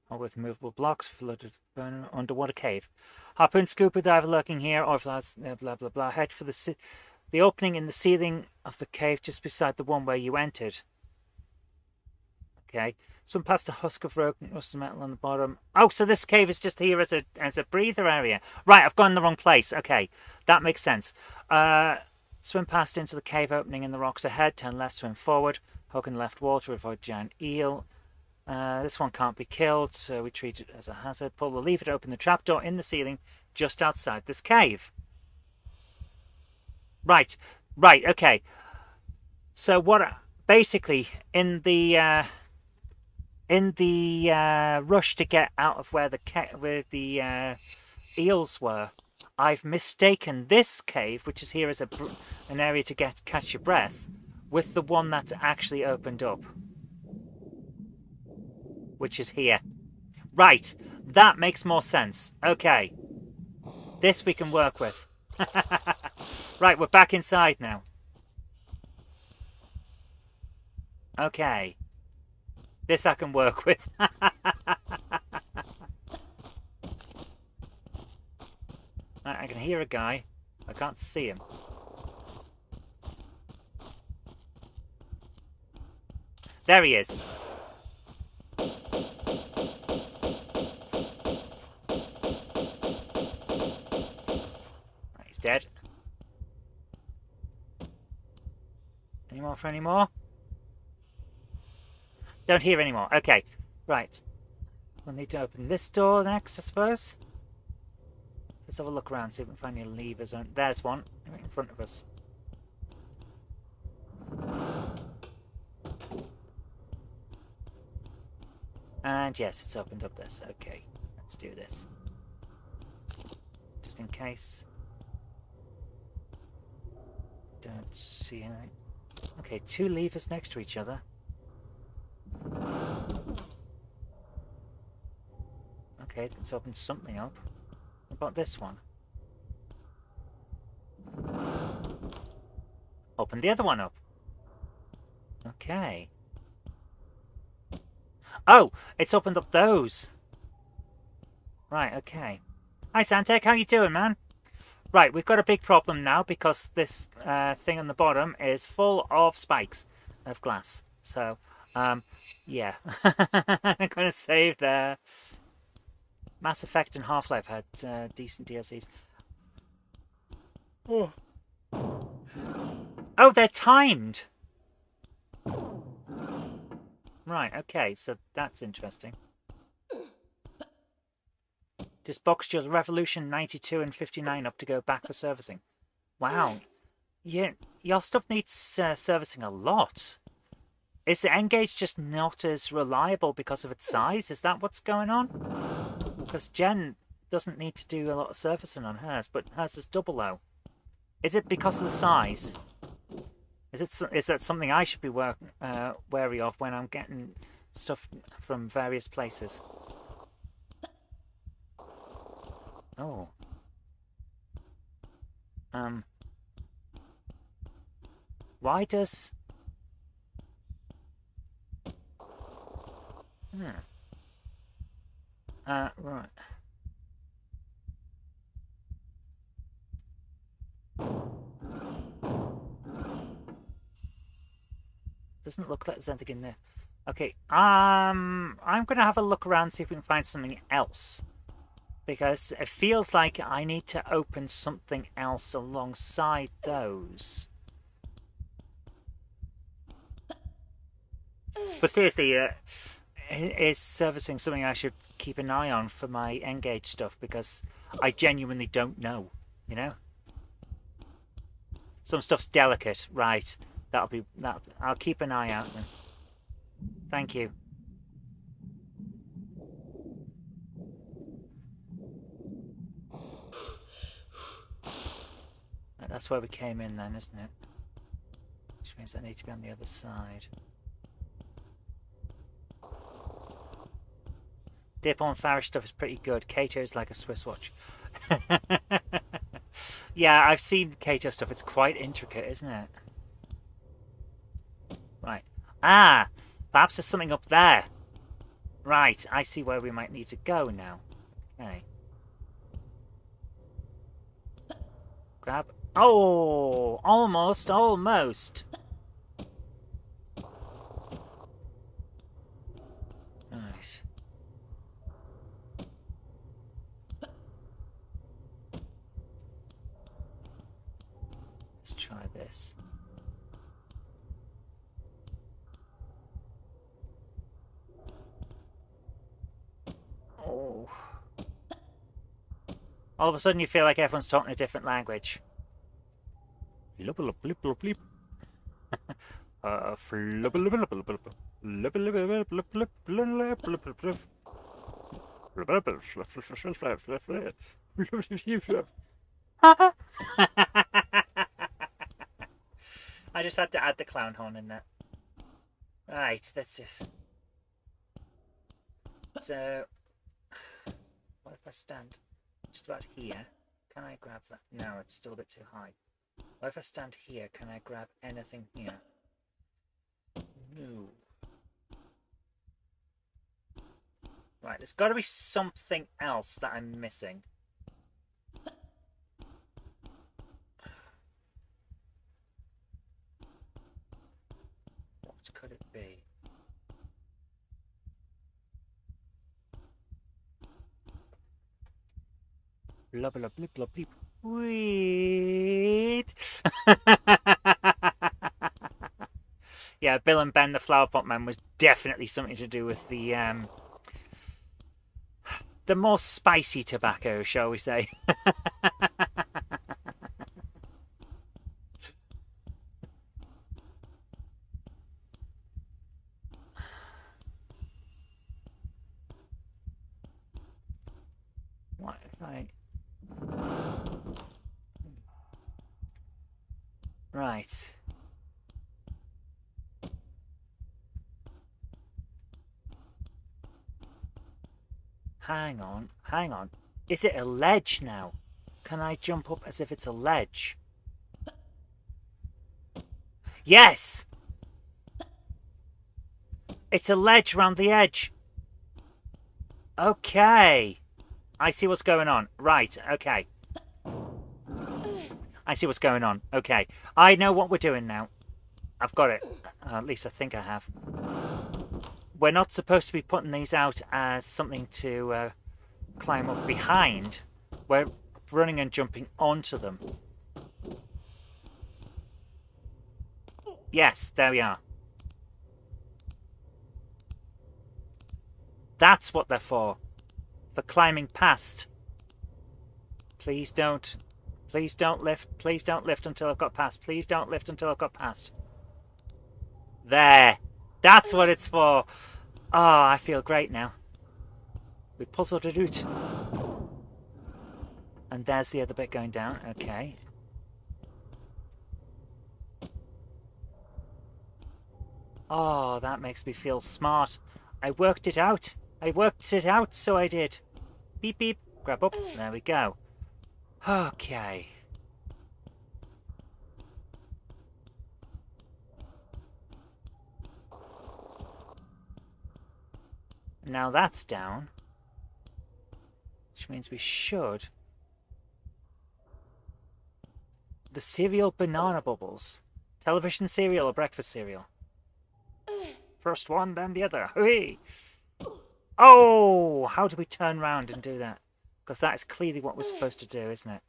S1: All with movable blocks, flooded underwater cave. Harpoon scuba diver lurking here, or blah blah blah blah. Head for the opening in the ceiling of the cave just beside the one where you entered. Okay. Swim past a husk of rusted metal on the bottom. Oh, so this cave is just here as a breather area. Right, I've gone in the wrong place. Okay, that makes sense. Swim past into the cave opening in the rocks ahead. Turn left, swim forward. Hook in the left wall to avoid giant eel. This one can't be killed, so we treat it as a hazard. Pull the lever to open the trapdoor in the ceiling just outside this cave. Right, okay. So what? Basically, in the rush to get out of where the eels were, I've mistaken this cave, which is here as an area to catch your breath, with the one that's actually opened up, which is here. Right, that makes more sense. Okay, this we can work with. Right, we're back inside now. Okay, this I can work with. I can hear a guy. I can't see him. There he is. He's dead. Any more for any more? Don't hear any more. Okay, right. We'll need to open this door next, I suppose. Let's have a look around, see if we can find any levers. There's one right in front of us. And yes, it's opened up this. Okay, let's do this. Just in case. Don't see anything. Okay, two levers next to each other. Okay, let's open something up. What about this one? Open the other one up. Okay. Oh, it's opened up those. Right, okay. Hi, Santec, how you doing, man? Right, we've got a big problem now because this thing on the bottom is full of spikes of glass. So, yeah. I'm going to save there. Mass Effect and Half-Life had decent DLCs. Oh. Oh, they're timed! Right, okay, so that's interesting. This box your Revolution 92 and 59 up to go back for servicing. Wow. Yeah, your stuff needs servicing a lot. Is the N-Gage just not as reliable because of its size? Is that what's going on? Because Jen doesn't need to do a lot of servicing on hers, but hers is double O. Is it because of the size? Is that something I should be wary of when I'm getting stuff from various places? Oh. Why does... right. Doesn't look like there's anything in there. Okay, I'm gonna have a look around, see if we can find something else. Because it feels like I need to open something else alongside those. But seriously, is servicing something I should keep an eye on for my Engage stuff, because I genuinely don't know, you know? Some stuff's delicate, right? That'll be that. I'll keep an eye out then. Thank you. That's where we came in then, isn't it? Which means I need to be on the other side. Dip on Farish stuff is pretty good. Kato is like a Swiss watch. Yeah, I've seen Kato stuff. It's quite intricate, isn't it? Right. Ah! Perhaps there's something up there. Right, I see where we might need to go now. Okay. Grab. Oh! Almost, almost. Nice. Let's try this. Oh. All of a sudden you feel like everyone's talking a different language. I just had to add the clown horn in there. Right, that's just... So, what if I stand just about here? Can I grab that? No, it's still a bit too high. What if I stand here? Can I grab anything here? No. Right, there's got to be something else that I'm missing. What could it be? Blah blah blah blah blah. Wait. Yeah, Bill and Ben the Flower Pot Man was definitely something to do with the more spicy tobacco, shall we say. What if I... Right. Hang on, hang on. Is it a ledge now? Can I jump up as if it's a ledge? Yes! It's a ledge round the edge. Okay. I see what's going on. Right, okay. I see what's going on. Okay. I know what we're doing now. I've got it. At least I think I have. We're not supposed to be putting these out as something to climb up behind. We're running and jumping onto them. Yes, there we are. That's what they're for. For climbing past. Please don't. Please don't lift. Please don't lift until I've got past. Please don't lift until I've got past. There. That's what it's for. Oh, I feel great now. We puzzled it out. And there's the other bit going down. Okay. Oh, that makes me feel smart. I worked it out. I worked it out, so I did. Beep, beep. Grab up. There we go. Okay. Now that's down. Which means we should... The cereal banana bubbles. Television cereal or breakfast cereal? First one, then the other. Hooray! Oh! How do we turn around and do that? Because that is clearly what we're supposed to do, isn't it?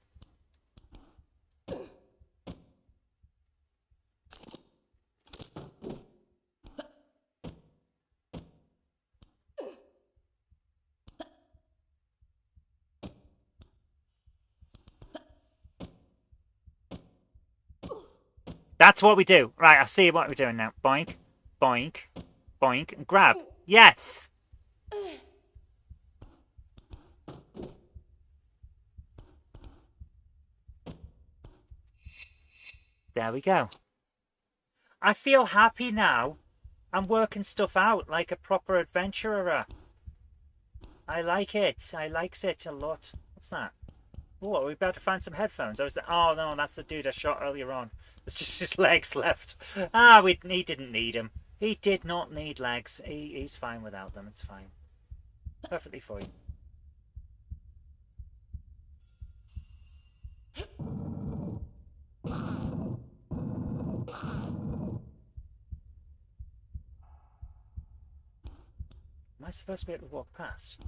S1: That's what we do. Right, I see what we're doing now. Boink, boink, boink, and grab. Yes! There we go. I feel happy now. I'm working stuff out like a proper adventurer. I like it. I likes it a lot. What's that? Oh, are we about to find some headphones? Oh no, that's the dude I shot earlier on. There's just his legs left. He didn't need them. He did not need legs. He's fine without them. It's fine. Perfectly fine. Am I supposed to be able to walk past?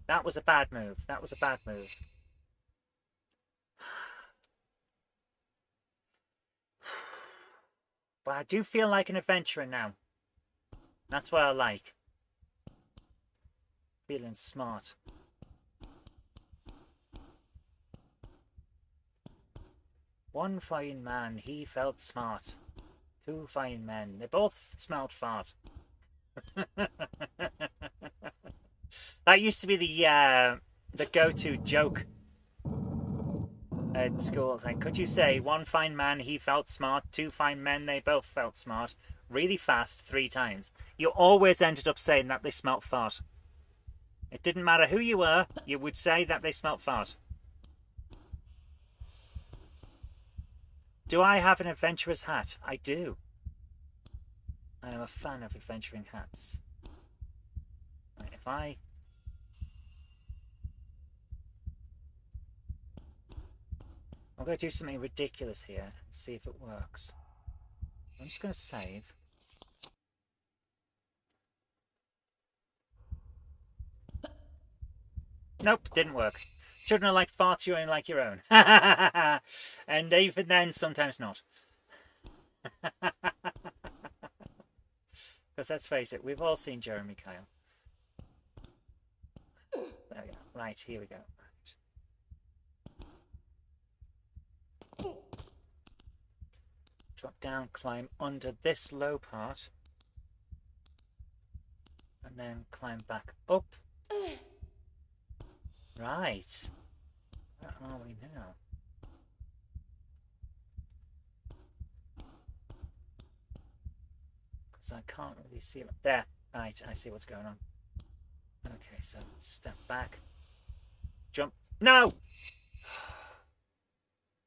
S1: That was a bad move. That was a bad move. But I do feel like an adventurer now. That's what I like. Feeling smart. One fine man, he felt smart. Two fine men, they both smelled fart. That used to be the go-to joke at school. Like, could you say one fine man, he felt smart, two fine men, they both felt smart, really fast 3 times? You always ended up saying that they smelt fart. It didn't matter who you were, you would say that they smelt fart. Do I have an adventurer's hat? I do. I am a fan of adventuring hats. Right, if I'm going to do something ridiculous here and see if it works. I'm just going to save. Nope, didn't work. Children are like farts, you ain't like your own. And even then, sometimes not. Because let's face it, we've all seen Jeremy Kyle. There we go. Right, here we go. Right. Drop down, climb under this low part. And then climb back up. Right. Where are we now? Because I can't really see it. There. Right, I see what's going on. Okay, so step back. Jump. No!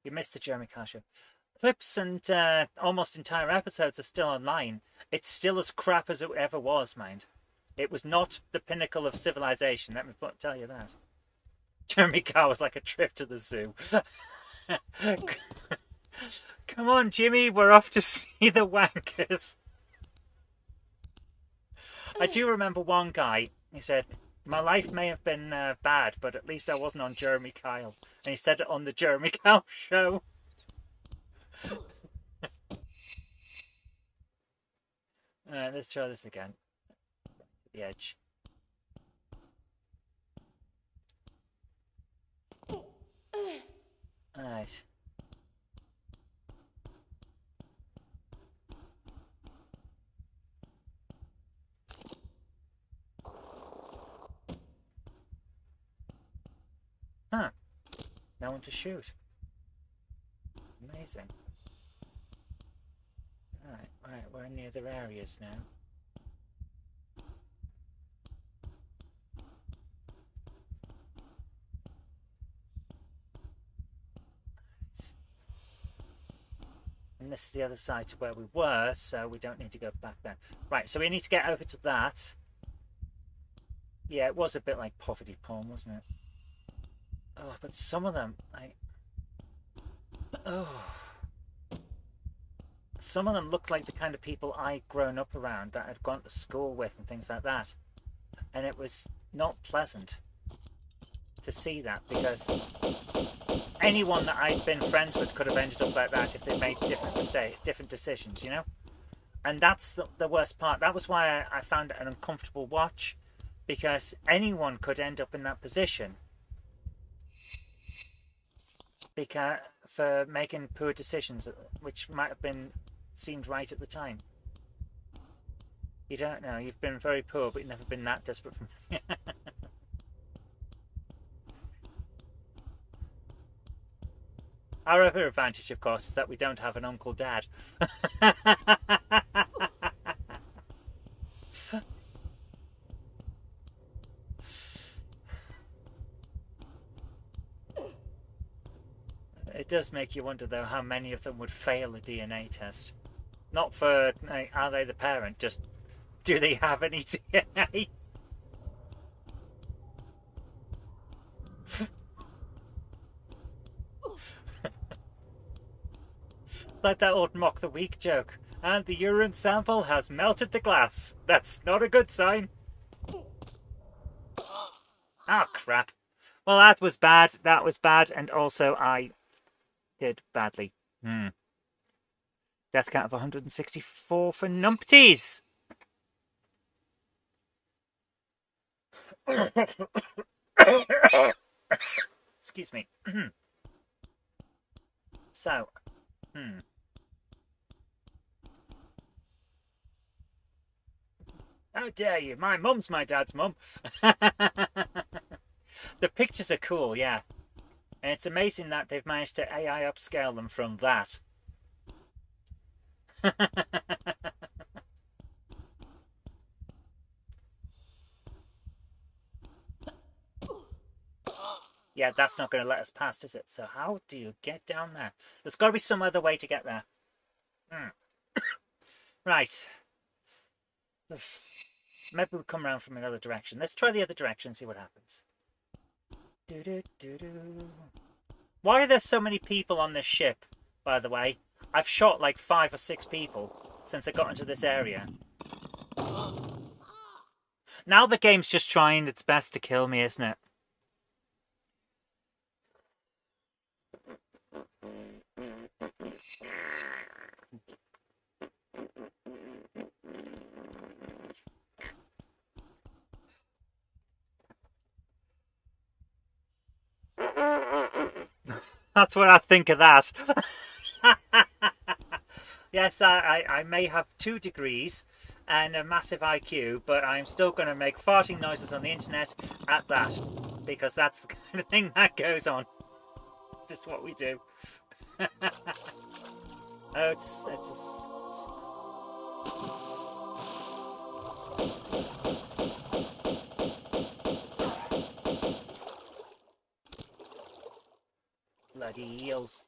S1: You missed the Jeremy Kyle show. Clips and almost entire episodes are still online. It's still as crap as it ever was, mind. It was not the pinnacle of civilization, let me tell you that. Jeremy Kyle was like a trip to the zoo. Come on, Jimmy, we're off to see the wankers. I do remember one guy, he said, my life may have been bad, but at least I wasn't on Jeremy Kyle. And he said it on the Jeremy Kyle show. Alright, let's try this again. The edge. Alright. Huh. No one to shoot. Amazing. Alright, we're in the other areas now. And this is the other side to where we were, so we don't need to go back there. Right, so we need to get over to that. Yeah, it was a bit like poverty porn, wasn't it? Oh, but some of them, some of them looked like the kind of people I'd grown up around, that I'd gone to school with and things like that. And it was not pleasant to see that, because anyone that I'd been friends with could have ended up like that if they made different decisions, you know? And that's the worst part. That was why I found it an uncomfortable watch, because anyone could end up in that position because for making poor decisions, which might have been seemed right at the time. You don't know. You've been very poor, but you've never been that desperate. Our other advantage, of course, is that we don't have an Uncle Dad. It does make you wonder, though, how many of them would fail a DNA test. Not for, are they the parent, just do they have any DNA? Like that old mock the week joke. And the urine sample has melted the glass. That's not a good sign. Oh, crap. Well, that was bad. That was bad. And also, I did badly. Death count of 164 for numpties. Excuse me. So, How dare you? My mum's my dad's mum. The pictures are cool, yeah. And it's amazing that they've managed to AI upscale them from that. Yeah, that's not going to let us past, is it? So how do you get down there? There's got to be some other way to get there. Right. Maybe we'll come around from another direction. Let's try the other direction and see what happens. Why are there so many people on this ship, by the way? I've shot like 5 or 6 people since I got into this area. Now the game's just trying its best to kill me, isn't it? That's what I think of that. Yes, I may have 2 degrees and a massive IQ, but I'm still going to make farting noises on the internet at that, because that's the kind of thing that goes on. It's just what we do. Oh, it's bloody eels.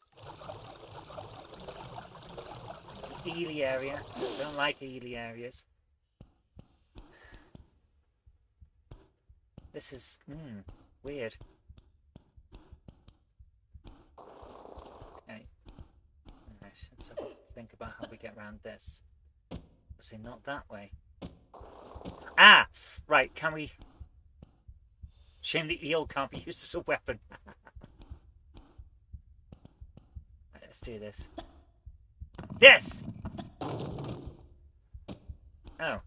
S1: It's an eely area. I don't like eely areas. This is weird. Okay. Alright, let's have a think about how we get around this. Obviously not that way. Ah! Right, can we... Shame the eel can't be used as a weapon. Right, let's do this. This! Oh.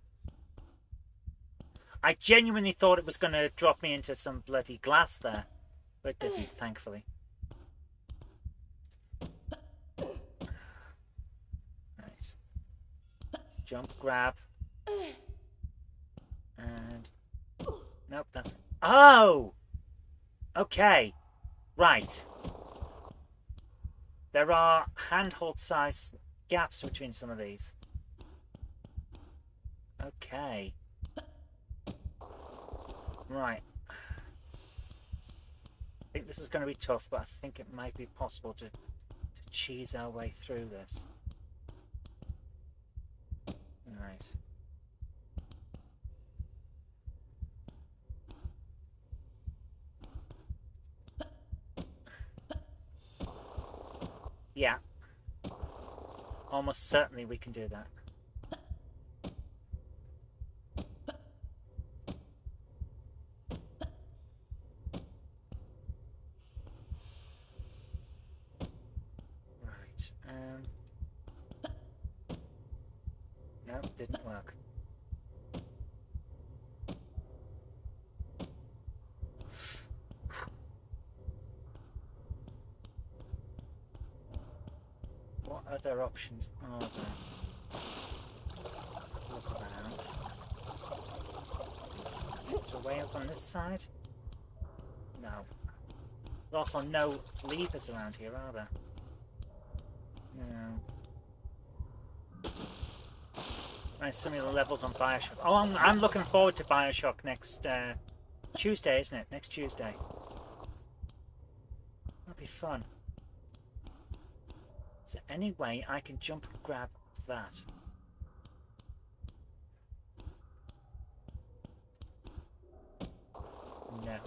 S1: I genuinely thought it was going to drop me into some bloody glass there. But it didn't, thankfully. Right. Jump, grab. And... Nope, that's... Oh! Okay. Right. There are handhold-sized gaps between some of these. Okay. Right. I think this is going to be tough, but I think it might be possible to cheese our way through this. Right. Yeah. Almost certainly we can do that. Right. No, didn't work. What other options are there? Let's have a look around. Is there a way up on this side? No. There's also no levers around here, are there? No. Nice, some of the levels on Bioshock. Oh, I'm looking forward to Bioshock next Tuesday, isn't it? Next Tuesday. That'll be fun. Is there any way I can jump and grab that? No.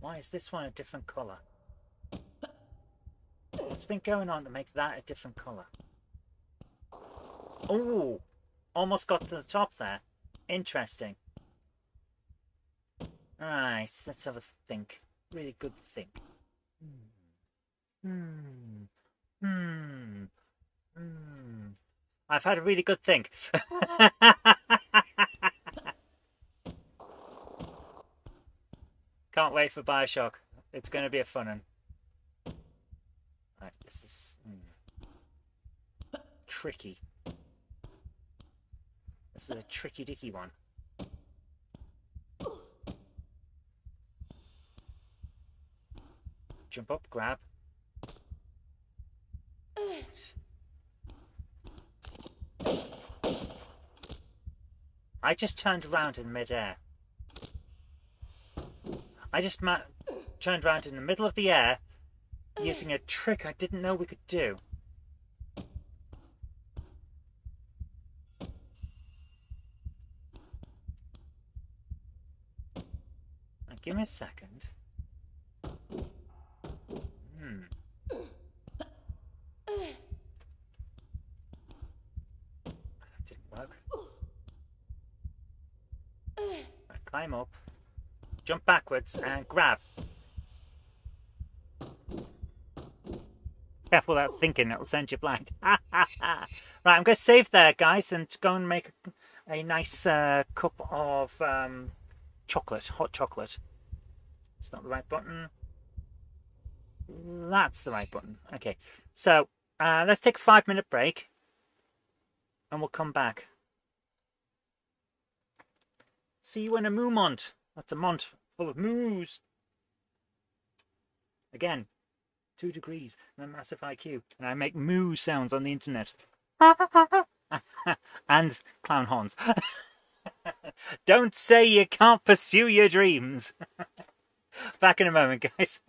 S1: Why is this one a different colour? What's been going on to make that a different colour? Oh! Almost got to the top there. Interesting. Alright, let's have a think. Really good think. I've had a really good think. Can't wait for Bioshock. It's going to be a fun one. Right, this is tricky. This is a tricky dicky one. Jump up, grab. I just turned around in midair. I just turned around in the middle of the air using a trick I didn't know we could do. Now, give me a second. That didn't work. Right, climb up, jump backwards, and grab. Careful without thinking, it'll send you blind. Right, I'm going to save there, guys, and go and make a nice cup of chocolate, hot chocolate. It's not the right button. That's the right button. Okay, so let's take a 5-minute break, and we'll come back. See you in a moo mont. That's a mont full of moos. Again, 2 degrees and a massive IQ, and I make moo sounds on the internet. And clown horns. Don't say you can't pursue your dreams. Back in a moment, guys.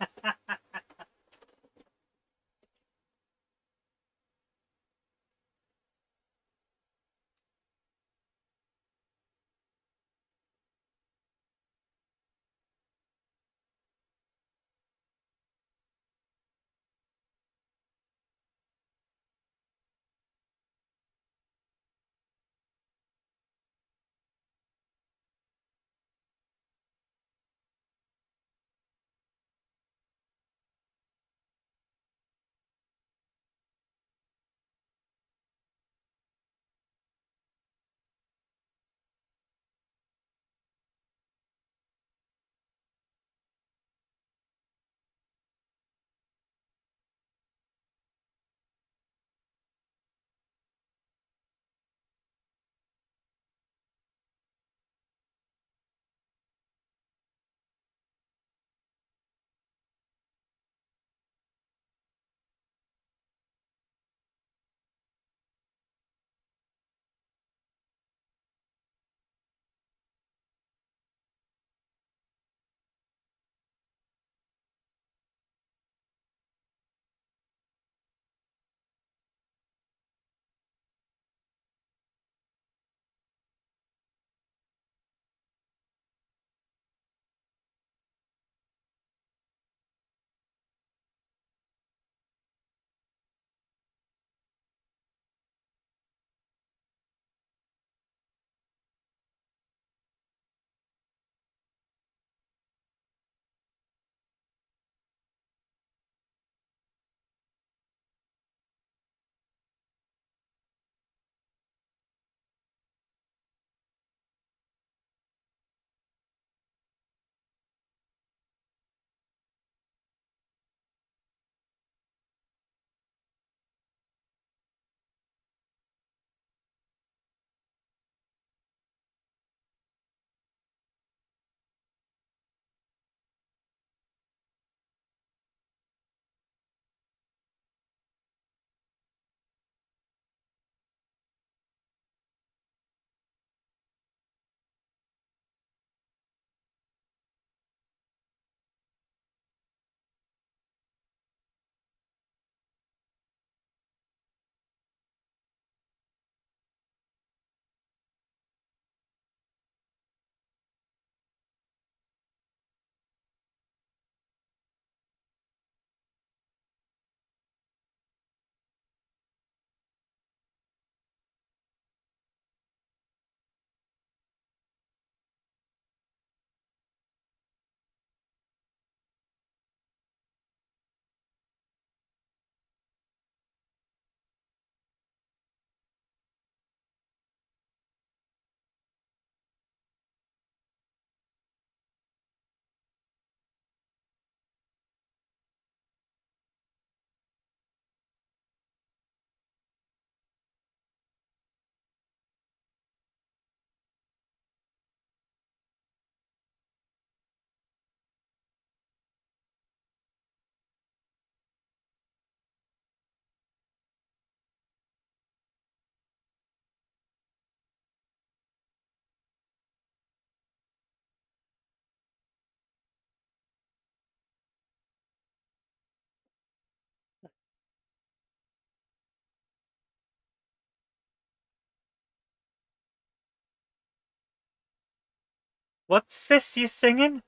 S1: What's this you singing?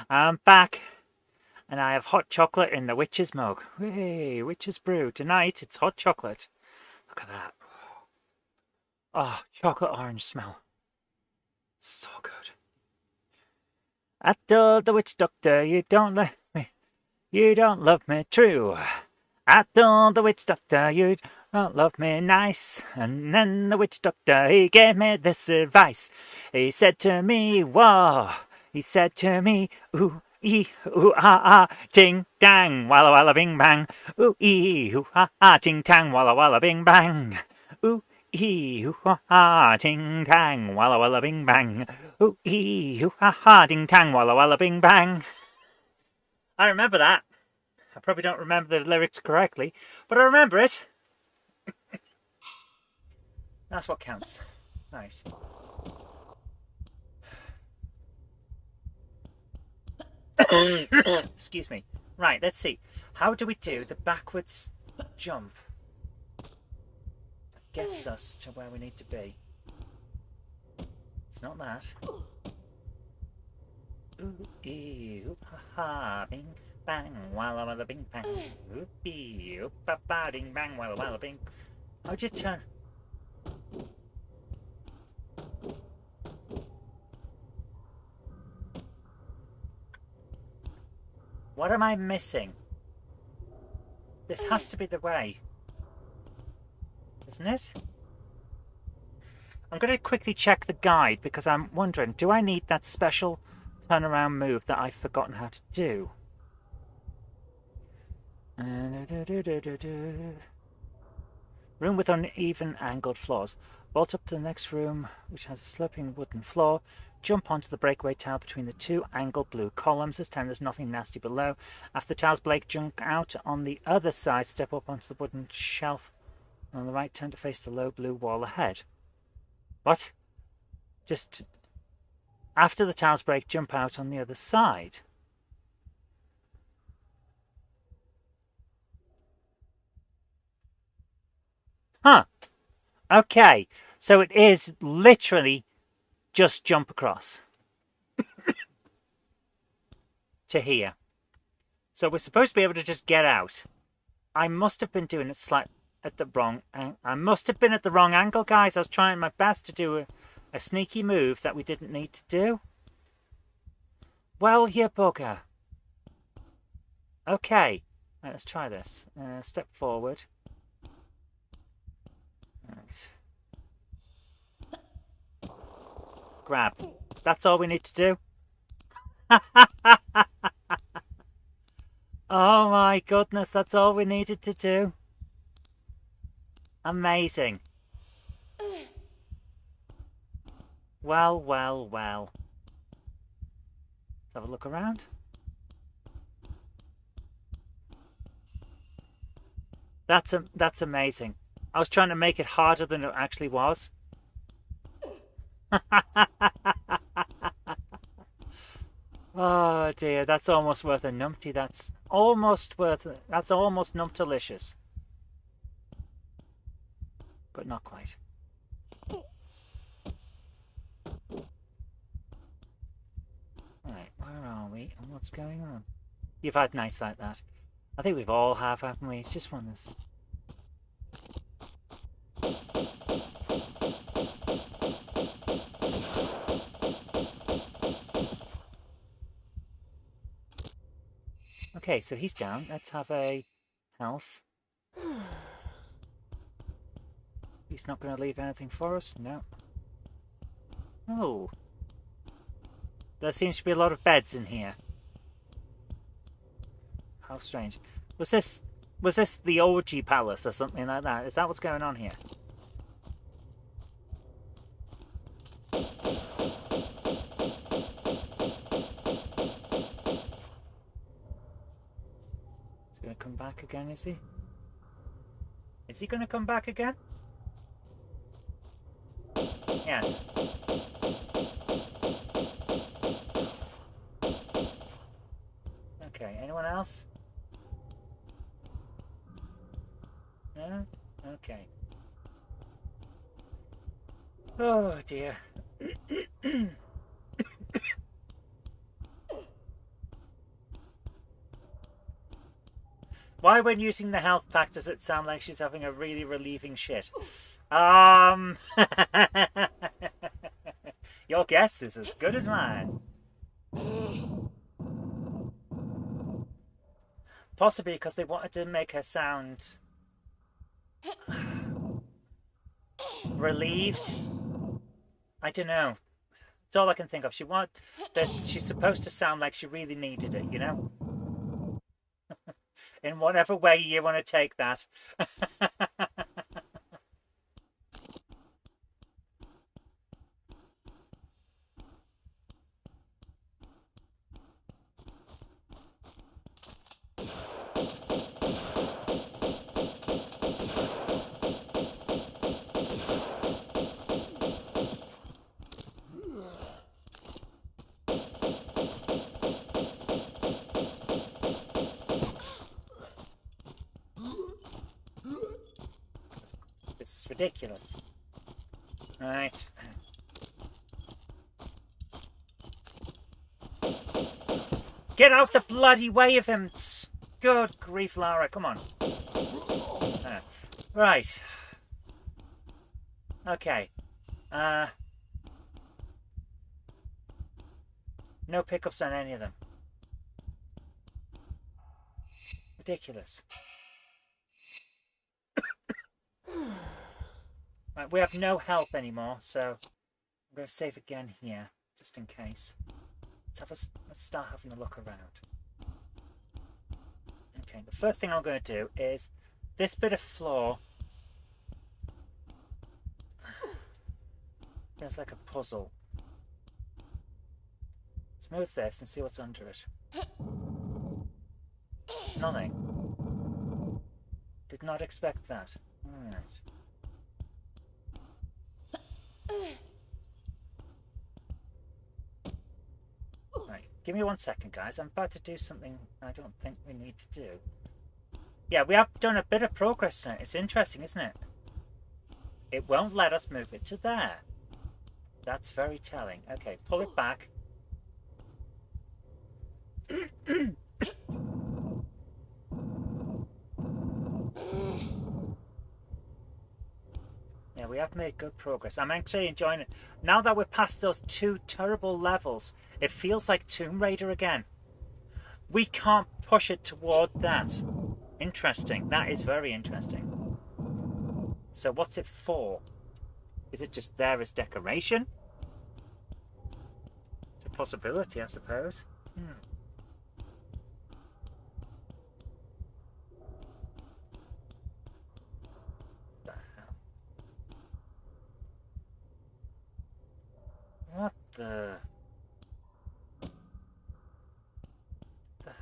S1: I'm back, and I have hot chocolate in the witch's mug. Hey, witch's brew. Tonight it's hot chocolate. Look at that. Oh, chocolate orange smell. So good. I told the witch doctor you don't love me. You don't love me true. I told the witch doctor you don't love me nice. And then the witch doctor, he gave me this advice. He said to me, whoa. He said to me, ooh, ee, ooh, ah, ah, ting, tang, walla, walla, bing, bang. Ooh, ee, ooh, ah, ah, ting, tang, walla, walla, bing, bang. Ooh, ee, ooh, ah, ah, ting, tang, walla, walla, bing, bang. Ooh, ee, ooh, ah, ah, ting, tang, walla, walla, bing, bang. I remember that. I probably don't remember the lyrics correctly, but I remember it. That's what counts. Nice. Excuse me. Right, let's see. How do we do the backwards jump that gets us to where we need to be? It's not that. Ooh, ee, ooh, ha ha, bing, bang, walla walla, bing, bang. Ooh, ee, ooh, ba ba, ding, bang, walla walla, bing. How'd you turn? What am I missing? This has to be the way. Isn't it? I'm going to quickly check the guide because I'm wondering, do I need that special turnaround move that I've forgotten how to do? Room with uneven angled floors. Vault up to the next room, which has a sloping wooden floor. Jump onto the breakaway tile between the two angled blue columns. This time there's nothing nasty below. After the tiles break, jump out on the other side. Step up onto the wooden shelf. On the right, turn to face the low blue wall ahead. What? Just after the tiles break, jump out on the other side. Huh. Okay. So it is literally just jump across to here. So we're supposed to be able to just get out. I must have been doing it at the wrong. I must have been at the wrong angle, guys. I was trying my best to do a sneaky move that we didn't need to do. Well, you bugger. Okay, right, let's try this. Step forward. Right. Grab. That's all we need to do. Oh my goodness, that's all we needed to do. Amazing. Well, well, well. Let's have a look around. That's amazing. I was trying to make it harder than it actually was. Oh dear, that's almost worth a numpty. That's almost numptilicious. But not quite. Right, where are we and what's going on? You've had nights like that. I think we've all haven't we? It's just one of those. Okay, so he's down. Let's have a health. He's not going to leave anything for us? No. Oh. There seems to be a lot of beds in here. How strange. Was this the orgy palace or something like that? Is that what's going on here? He's going to come back again, is he? Is he going to come back again? Yes. Okay, anyone else? No? Okay. Oh dear. Why, when using the health pack, does it sound like she's having a really relieving shit? Your guess is as good as mine. Possibly because they wanted to make her sound relieved. I don't know. It's all I can think of. She's supposed to sound like she really needed it, you know? In whatever way you want to take that. This is ridiculous. Right. Get out the bloody way of him! Good grief, Lara, come on. Right. Okay. No pickups on any of them. Ridiculous. Right, we have no help anymore, so I'm going to save again here, just in case. Let's start having a look around. Okay, the first thing I'm going to do is this bit of floor. Feels like a puzzle. Let's move this and see what's under it. Nothing. Did not expect that. Alright. Right, give me 1 second, guys. I'm about to do something I don't think we need to do. Yeah, we have done a bit of progress now. It's interesting, isn't it? It won't let us move it to there. That's very telling. Okay, pull it back. Yeah, we have made good progress. I'm actually enjoying it. Now that we're past those 2 terrible levels, it feels like Tomb Raider again. We can't push it toward that. Interesting. That is very interesting. So what's it for? Is it just there as decoration? It's a possibility, I suppose. What the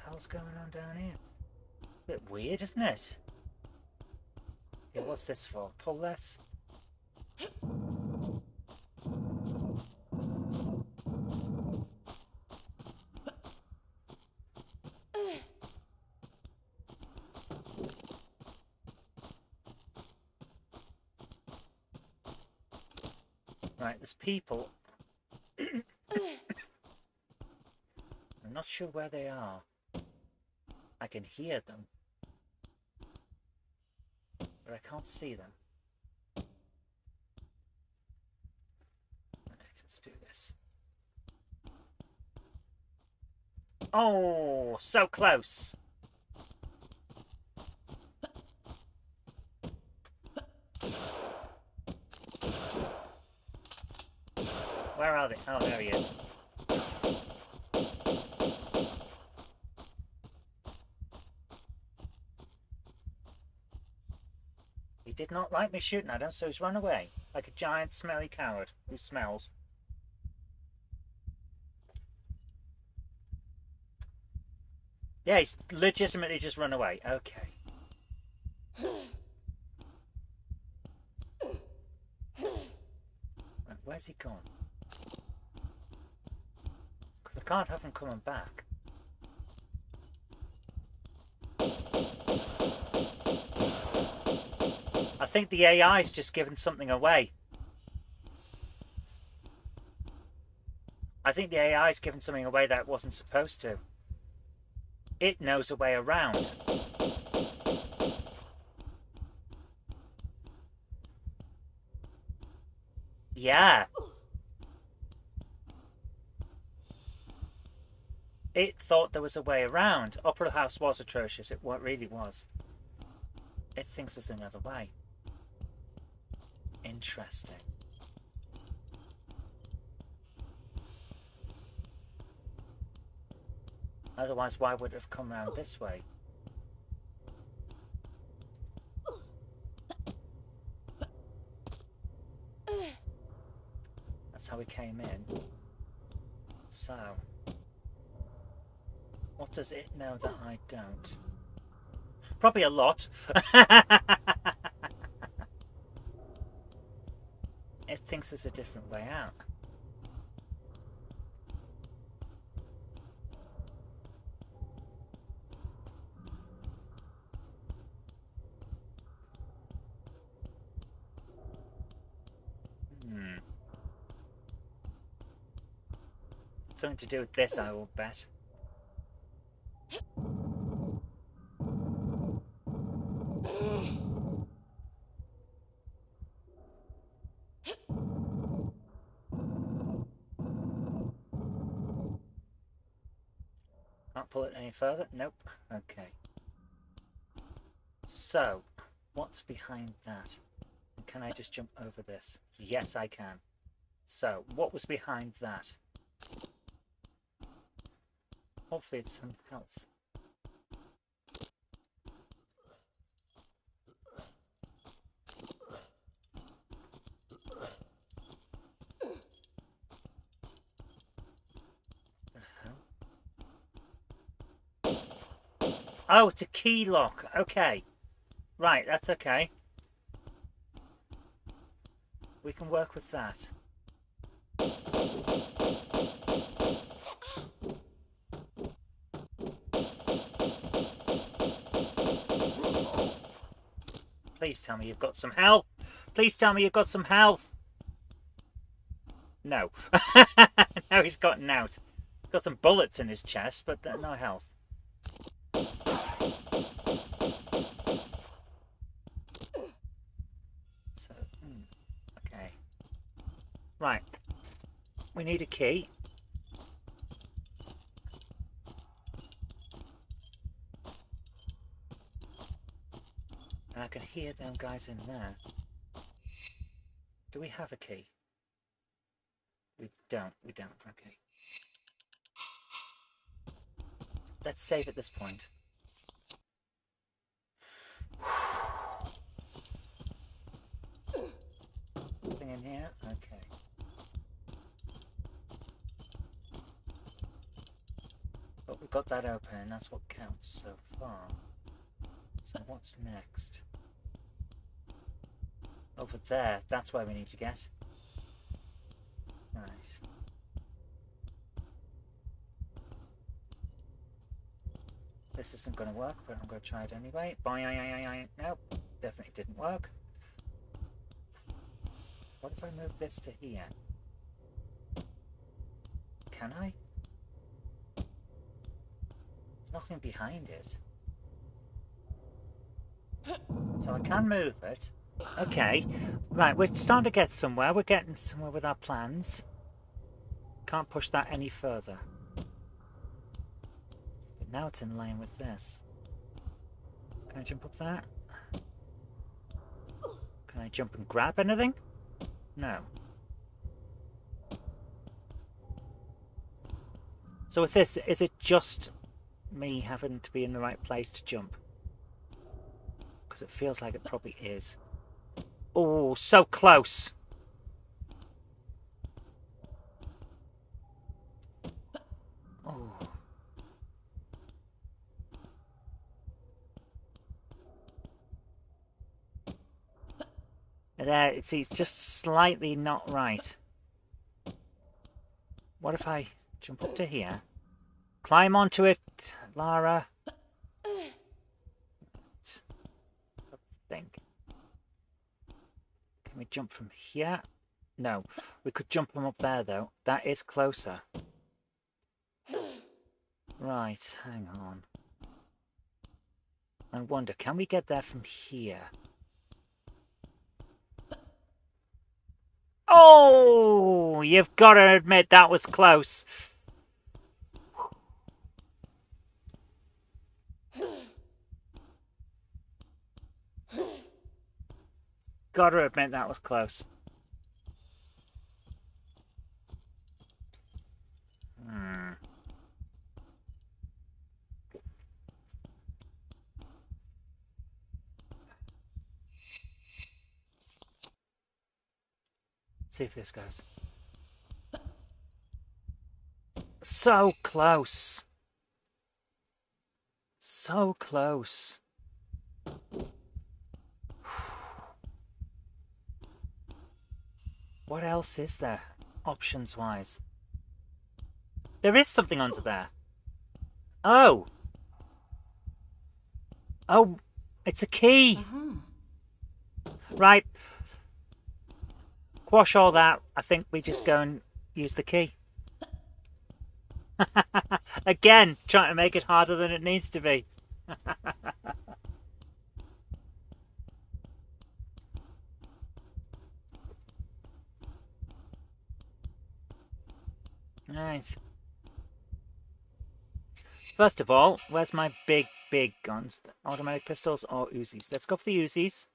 S1: hell's going on down here? A bit weird, isn't it? Yeah, what's this for? Pull this. Right, there's people. I'm not sure where they are. I can hear them, but I can't see them. Right, let's do this. Oh, so close. Where are they? Oh, there he is. He did not like me shooting at him, so he's run away. Like a giant smelly coward who smells. Yeah, he's legitimately just run away. Okay. Right, where's he gone? Because I can't have him coming back. I think the AI's just given something away. I think the AI is giving something away that it wasn't supposed to. It knows a way around. Yeah. It thought there was a way around. Opera House was atrocious. It really was. It thinks there's another way. Interesting. Otherwise, why would it have come around this way? That's how we came in. So, what does it know that I don't? Probably a lot. It thinks there's a different way out. Something to do with this, I will bet. Can't pull it any further? Nope. Okay. So, what's behind that? Can I just jump over this? Yes, I can. So, what was behind that? Hopefully it's some health. Oh, it's a key lock. Okay. Right, that's okay. We can work with that. Please tell me you've got some health. Please tell me you've got some health. No. No, he's gotten out. He's got some bullets in his chest, but no health. So, okay. Right. We need a key. And I can hear them guys in there. Do we have a key? We don't. We don't. Okay. Let's save at this point. Nothing in here? Okay. But we've got that open, and that's what counts so far. So what's next? Over there, that's where we need to get. Right. This isn't going to work, but I'm going to try it anyway. Nope, definitely didn't work. What if I move this to here? Can I? There's nothing behind it. So I can move it. Okay. Right, we're starting to get somewhere. We're getting somewhere with our plans. Can't push that any further. But now it's in line with this. Can I jump up that? Can I jump and grab anything? No. So with this, is it just me having to be in the right place to jump? Because it feels like it probably is. Oh, so close. Oh. There, it's just slightly not right. What if I jump up to here? Climb onto it, Lara. I think. Can we jump from here? No. We could jump from up there, though. That is closer. Right, hang on. I wonder, can we get there from here? Oh! You've got to admit that was close. Got to admit that was close. See if this goes. So close. So close. What else is there, options-wise? There is something under there. Oh! Oh, it's a key! Right. Quash all that. I think we just go and use the key. Again, trying to make it harder than it needs to be. Nice. First of all, where's my big guns? Automatic pistols or Uzis? Let's go for the Uzis.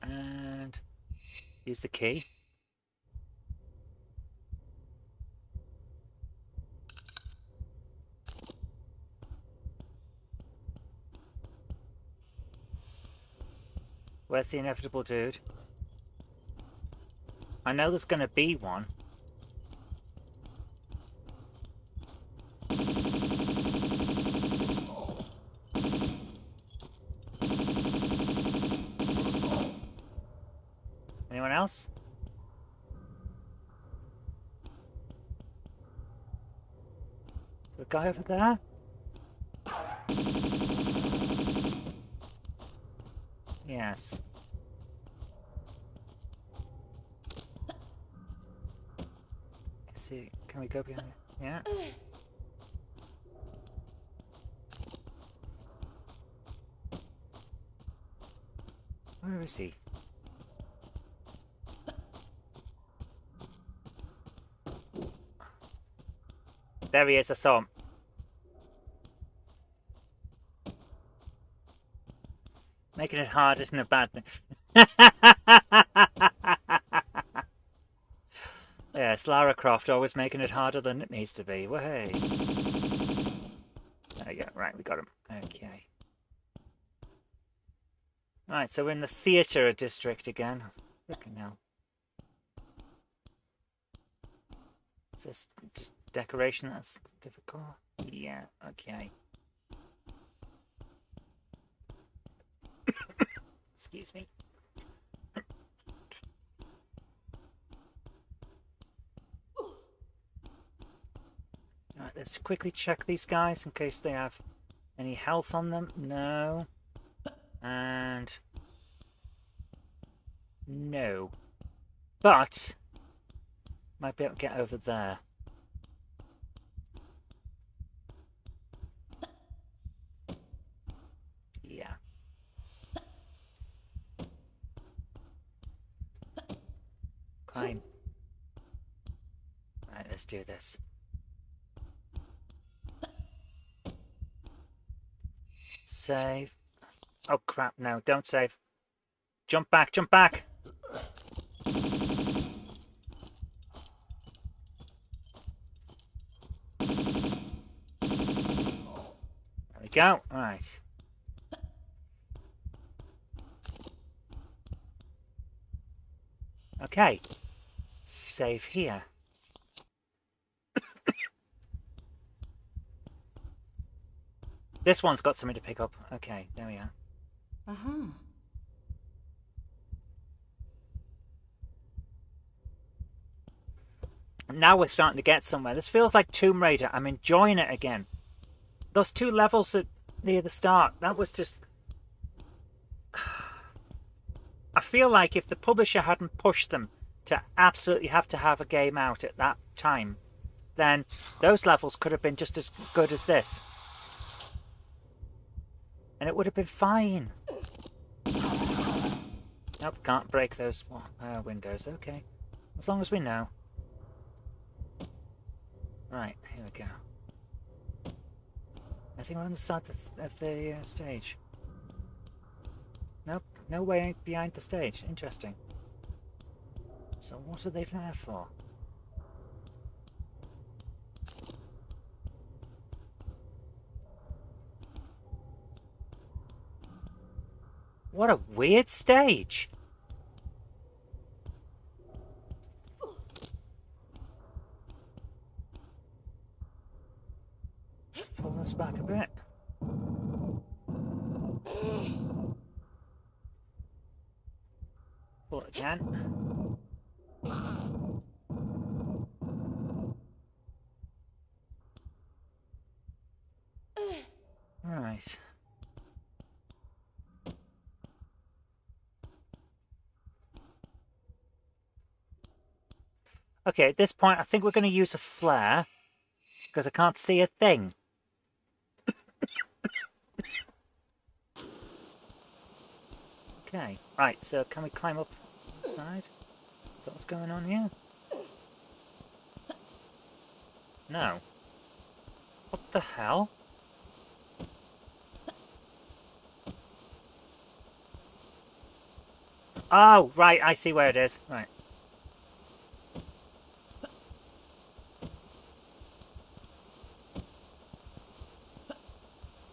S1: And use the key. Where's the inevitable dude? I know there's going to be one. Anyone else? The guy over there? Yes. Let's see. Can we go behind it? Yeah. Where is he? There he is, I saw him. Making it hard isn't a bad thing. Yes, Lara Croft always making it harder than it needs to be. Well, hey. There you go. Right, we got him. Okay. Right, so we're in the theatre district again. Looking now. Is this just decoration that's difficult? Yeah, okay. Excuse me. Alright, let's quickly check these guys in case they have any health on them. No. And no. But might be able to get over there. Yeah. Climb. Right, let's do this. Save. Oh crap, no, don't save. Jump back, jump back! There we go, right. Okay, save here. This one's got something to pick up. Okay, there we are. Now we're starting to get somewhere. This feels like Tomb Raider. I'm enjoying it again. Those two levels at near the start, that was just... I feel like if the publisher hadn't pushed them to absolutely have to have a game out at that time, then those levels could have been just as good as this. And it would have been fine. Nope, can't break those windows. Okay. As long as we know. Right, here we go. I think we're on the side of the stage. Nope, no way behind the stage. Interesting. So what are they there for? What a weird stage! Pull this back a bit. Pull it again. Right. Okay, at this point I think we're going to use a flare because I can't see a thing. Okay, right, so can we climb up the side? Is that what's going on here? No. What the hell? Oh, right, I see where it is. Right.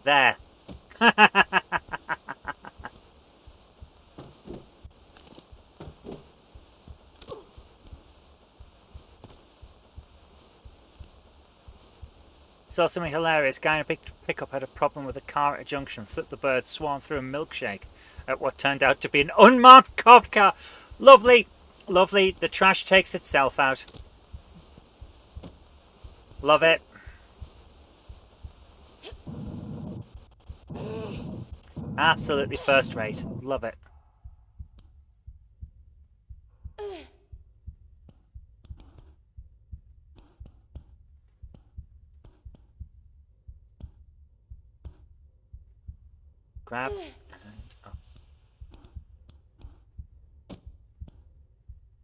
S1: There. Saw something hilarious. Guy in a big pickup had a problem with a car at a junction. Flipped the bird, swarm through a milkshake at what turned out to be an unmarked cop car. Lovely, lovely. The trash takes itself out. Love it. Absolutely first rate. Love it. Grab and up.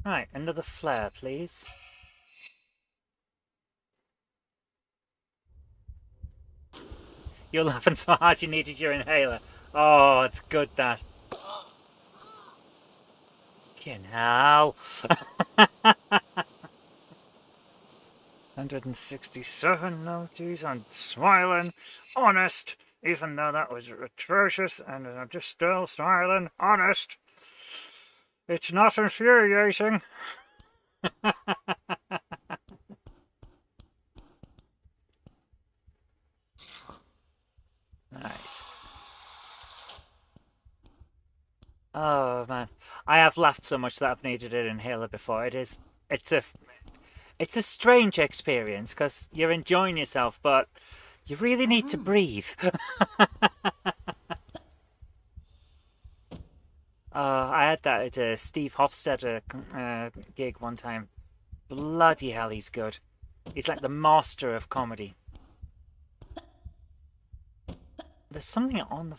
S1: Right, another flare, please. You're laughing so hard you needed your inhaler. Oh, it's good that. Fucking hell. 167 noties. I'm smiling. Honest. Even though that was atrocious, and I'm just still smiling. Honest. It's not infuriating. Nice. Oh man, I have laughed so much that I've needed an inhaler before. It's a strange experience because you're enjoying yourself, but you really need to breathe. I had that at a Steve Hofstetter gig one time. Bloody hell, he's good. He's like the master of comedy. There's something on the...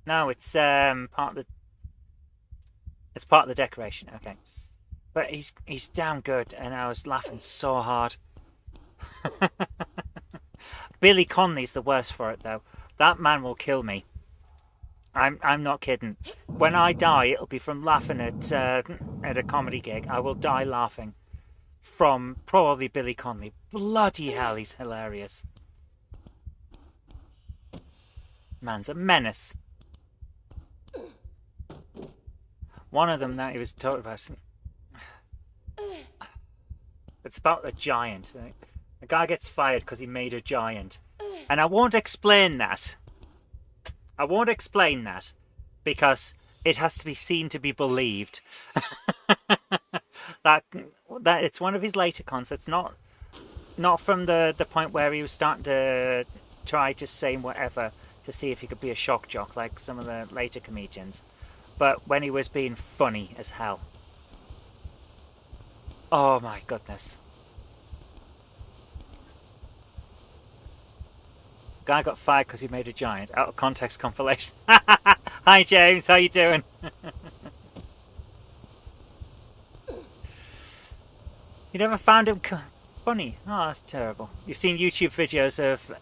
S1: No, it's part of the... It's part of the decoration, okay. But he's damn good, and I was laughing so hard. Billy Connolly's the worst for it, though. That man will kill me. I'm not kidding. When I die, it'll be from laughing at a comedy gig. I will die laughing from probably Billy Connolly. Bloody hell, he's hilarious. Man's a menace. One of them that he was talking about. It's about a giant. Right? The guy gets fired because he made a giant. And I won't explain that. I won't explain that because it has to be seen to be believed. that it's one of his later concerts, not from the point where he was starting to try to say whatever to see if he could be a shock jock like some of the later comedians. But when he was being funny as hell. Oh my goodness. Guy got fired because he made a giant. Out of context compilation. Hi James, how you doing? You never found him funny? Oh, that's terrible. You've seen YouTube videos of...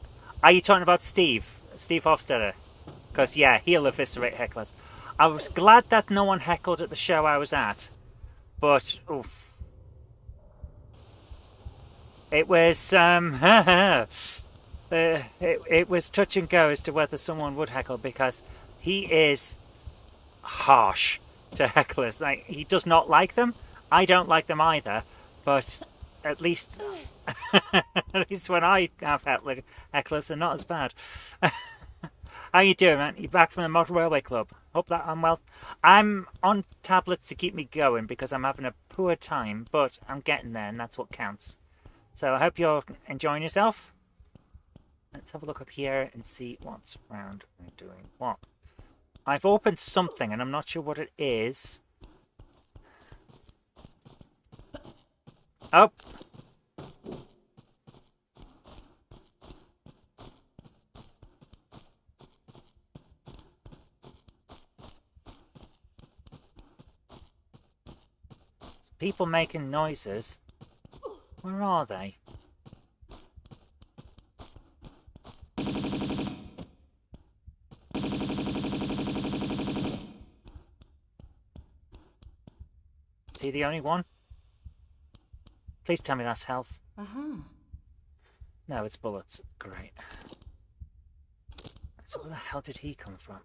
S1: Are you talking about Steve? Steve Hofstetter? Because, yeah, he'll eviscerate hecklers. I was glad that no one heckled at the show I was at. But, oof. It was, it was touch and go as to whether someone would heckle, because he is harsh to hecklers. Like, he does not like them. I don't like them either. But at least, at least when I have hecklers, they're not as bad. How you doing, man? You back from the Model Railway Club? Hope that I'm well. I'm on tablets to keep me going because I'm having a poor time, but I'm getting there, and that's what counts. So I hope you're enjoying yourself. Let's have a look up here and see what's around and doing what. I've opened something, and I'm not sure what it is. Oh! People making noises. Where are they? Is he the only one? Please tell me that's health. No, it's bullets. Great. So where the hell did he come from?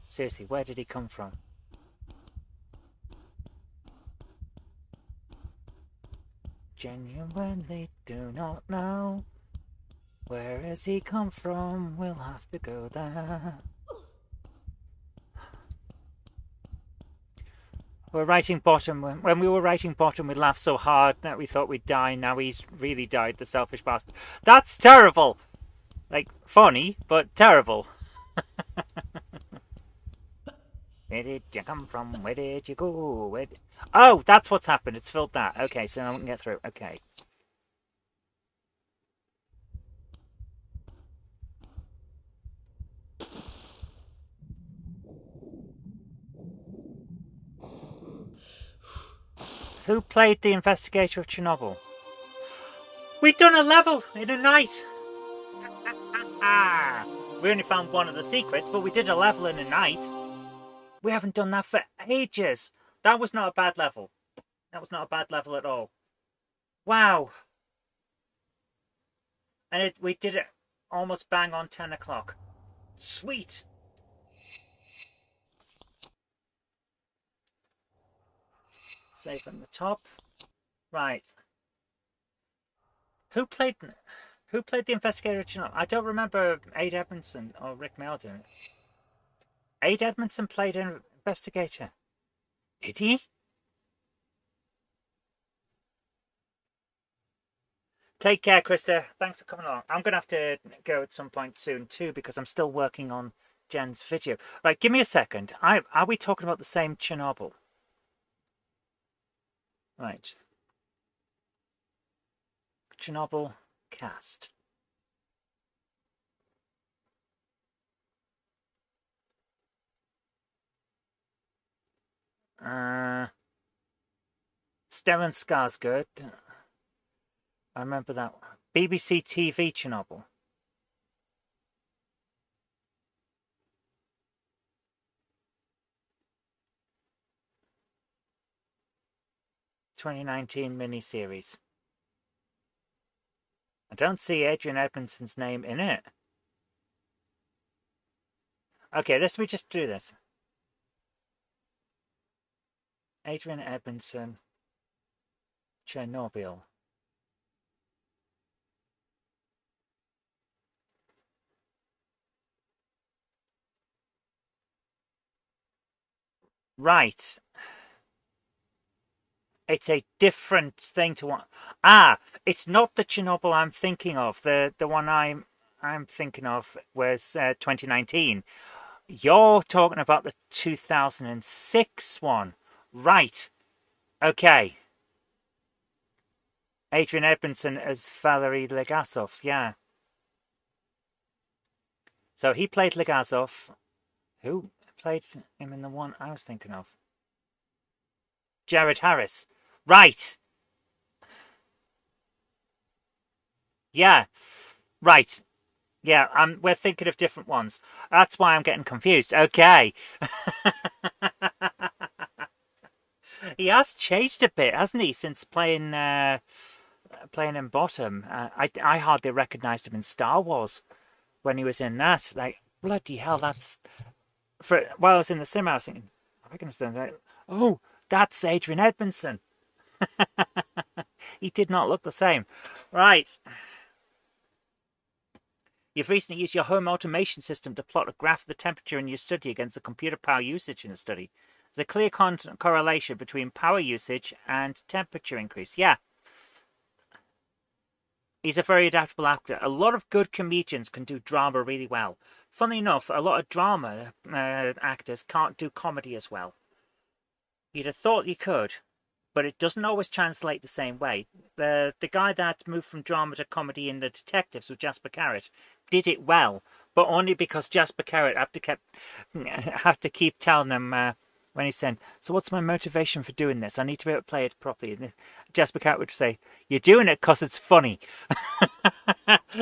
S1: Seriously, where did he come from? Genuinely do not know. Where has he come from? We'll have to go there. We're writing bottom. When we were writing bottom, we laughed so hard that we thought we'd die. Now he's really died, the selfish bastard. That's terrible! Like, funny, but terrible. Where did you come from? Where did you go? Oh, that's what's happened. It's filled that. Okay, so now we can get through. Okay. Who played the investigator of Chernobyl? We've done a level in a night! We only found one of the secrets, but we did a level in a night. We haven't done that for ages. That was not a bad level. That was not a bad level at all. Wow. And we did it almost bang on 10 o'clock. Sweet. Save from the top. Right. Who played the investigator? I don't remember Aid Edmondson or Rick Mail doing it. Aid Edmondson played an investigator. Did he? Take care, Krista. Thanks for coming along. I'm going to have to go at some point soon too because I'm still working on Jen's video. Right, give me a second. Are we talking about the same Chernobyl? Right. Chernobyl cast. Stellan Skarsgård. I remember that one. BBC TV Chernobyl. (2019) miniseries. I don't see Adrian Edmondson's name in it. Okay, let me just do this. Adrian Edmondson, Chernobyl. Right. It's a different thing to what. Ah, it's not the Chernobyl I'm thinking of. The one I'm thinking of was 2019. You're talking about the 2006 one, right? Okay. Adrian Edmondson as Valery Legasov. Yeah. So he played Legasov. Who played him in the one I was thinking of? Jared Harris. Right. Yeah. Right. Yeah, we're thinking of different ones. That's why I'm getting confused. Okay. He has changed a bit, hasn't he, since playing in Bottom? I hardly recognised him in Star Wars when he was in that. Like, bloody hell, that's... While I was in the cinema, I was thinking, I recognised that. Oh, that's Adrian Edmondson. He did not look the same. Right. You've recently used your home automation system to plot a graph of the temperature in your study against the computer power usage in the study. There's a clear correlation between power usage and temperature increase. Yeah. He's a very adaptable actor. A lot of good comedians can do drama really well. Funnily enough, a lot of drama actors can't do comedy as well. You'd have thought you could, but it doesn't always translate the same way. The guy that moved from drama to comedy in The Detectives with Jasper Carrott did it well, but only because Jasper Carrott had to keep telling them when he said, "So what's my motivation for doing this? I need to be able to play it properly." And Jasper Carrott would say, "You're doing it because it's funny."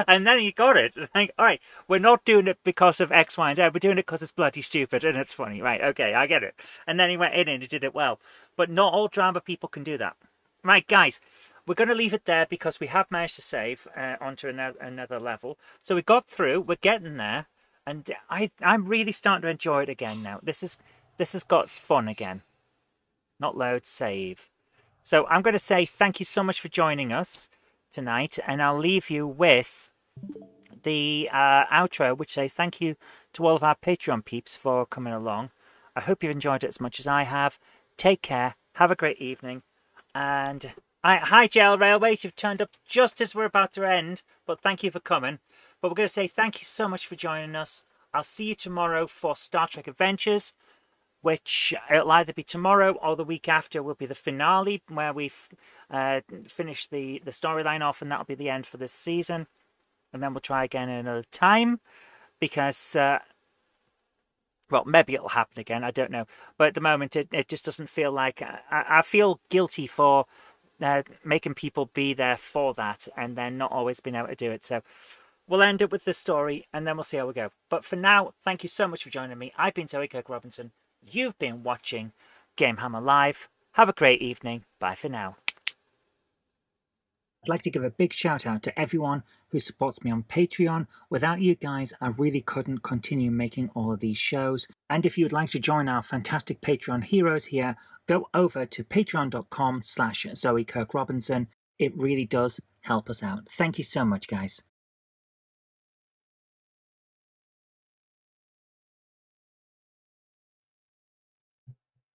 S1: And then he got it. Like, all right, we're not doing it because of X, Y, and Z. We're doing it because it's bloody stupid and it's funny. Right, okay, I get it. And then he went in and he did it well. But not all drama people can do that. Right, guys, we're going to leave it there because we have managed to save onto another level. So we got through. We're getting there. And I'm really starting to enjoy it again now. This has got fun again. Not load, save. So I'm going to say thank you so much for joining us tonight. And I'll leave you with the outro, which says thank you to all of our Patreon peeps for coming along. I hope you've enjoyed it as much as I have. Take care. Have a great evening. And hi, JL Railways. You've turned up just as we're about to end. But thank you for coming. But we're going to say thank you so much for joining us. I'll see you tomorrow for Star Trek Adventures, which it'll either be tomorrow or the week after will be the finale, where we've finished the storyline off, and that'll be the end for this season. And then we'll try again another time, because, well, maybe it'll happen again, I don't know. But at the moment, it just doesn't feel like... I feel guilty for making people be there for that, and then not always being able to do it. So we'll end up with this story, and then we'll see how we go. But for now, thank you so much for joining me. I've been Zoe Kirk-Robinson. You've been watching GameHammer Live. Have a great evening. Bye for now. I'd like to give a big shout out to everyone who supports me on Patreon. Without you guys, I really couldn't continue making all of these shows. And if you'd like to join our fantastic Patreon heroes here, go over to patreon.com/Zoe Kirk-Robinson. It really does help us out. Thank you so much, guys.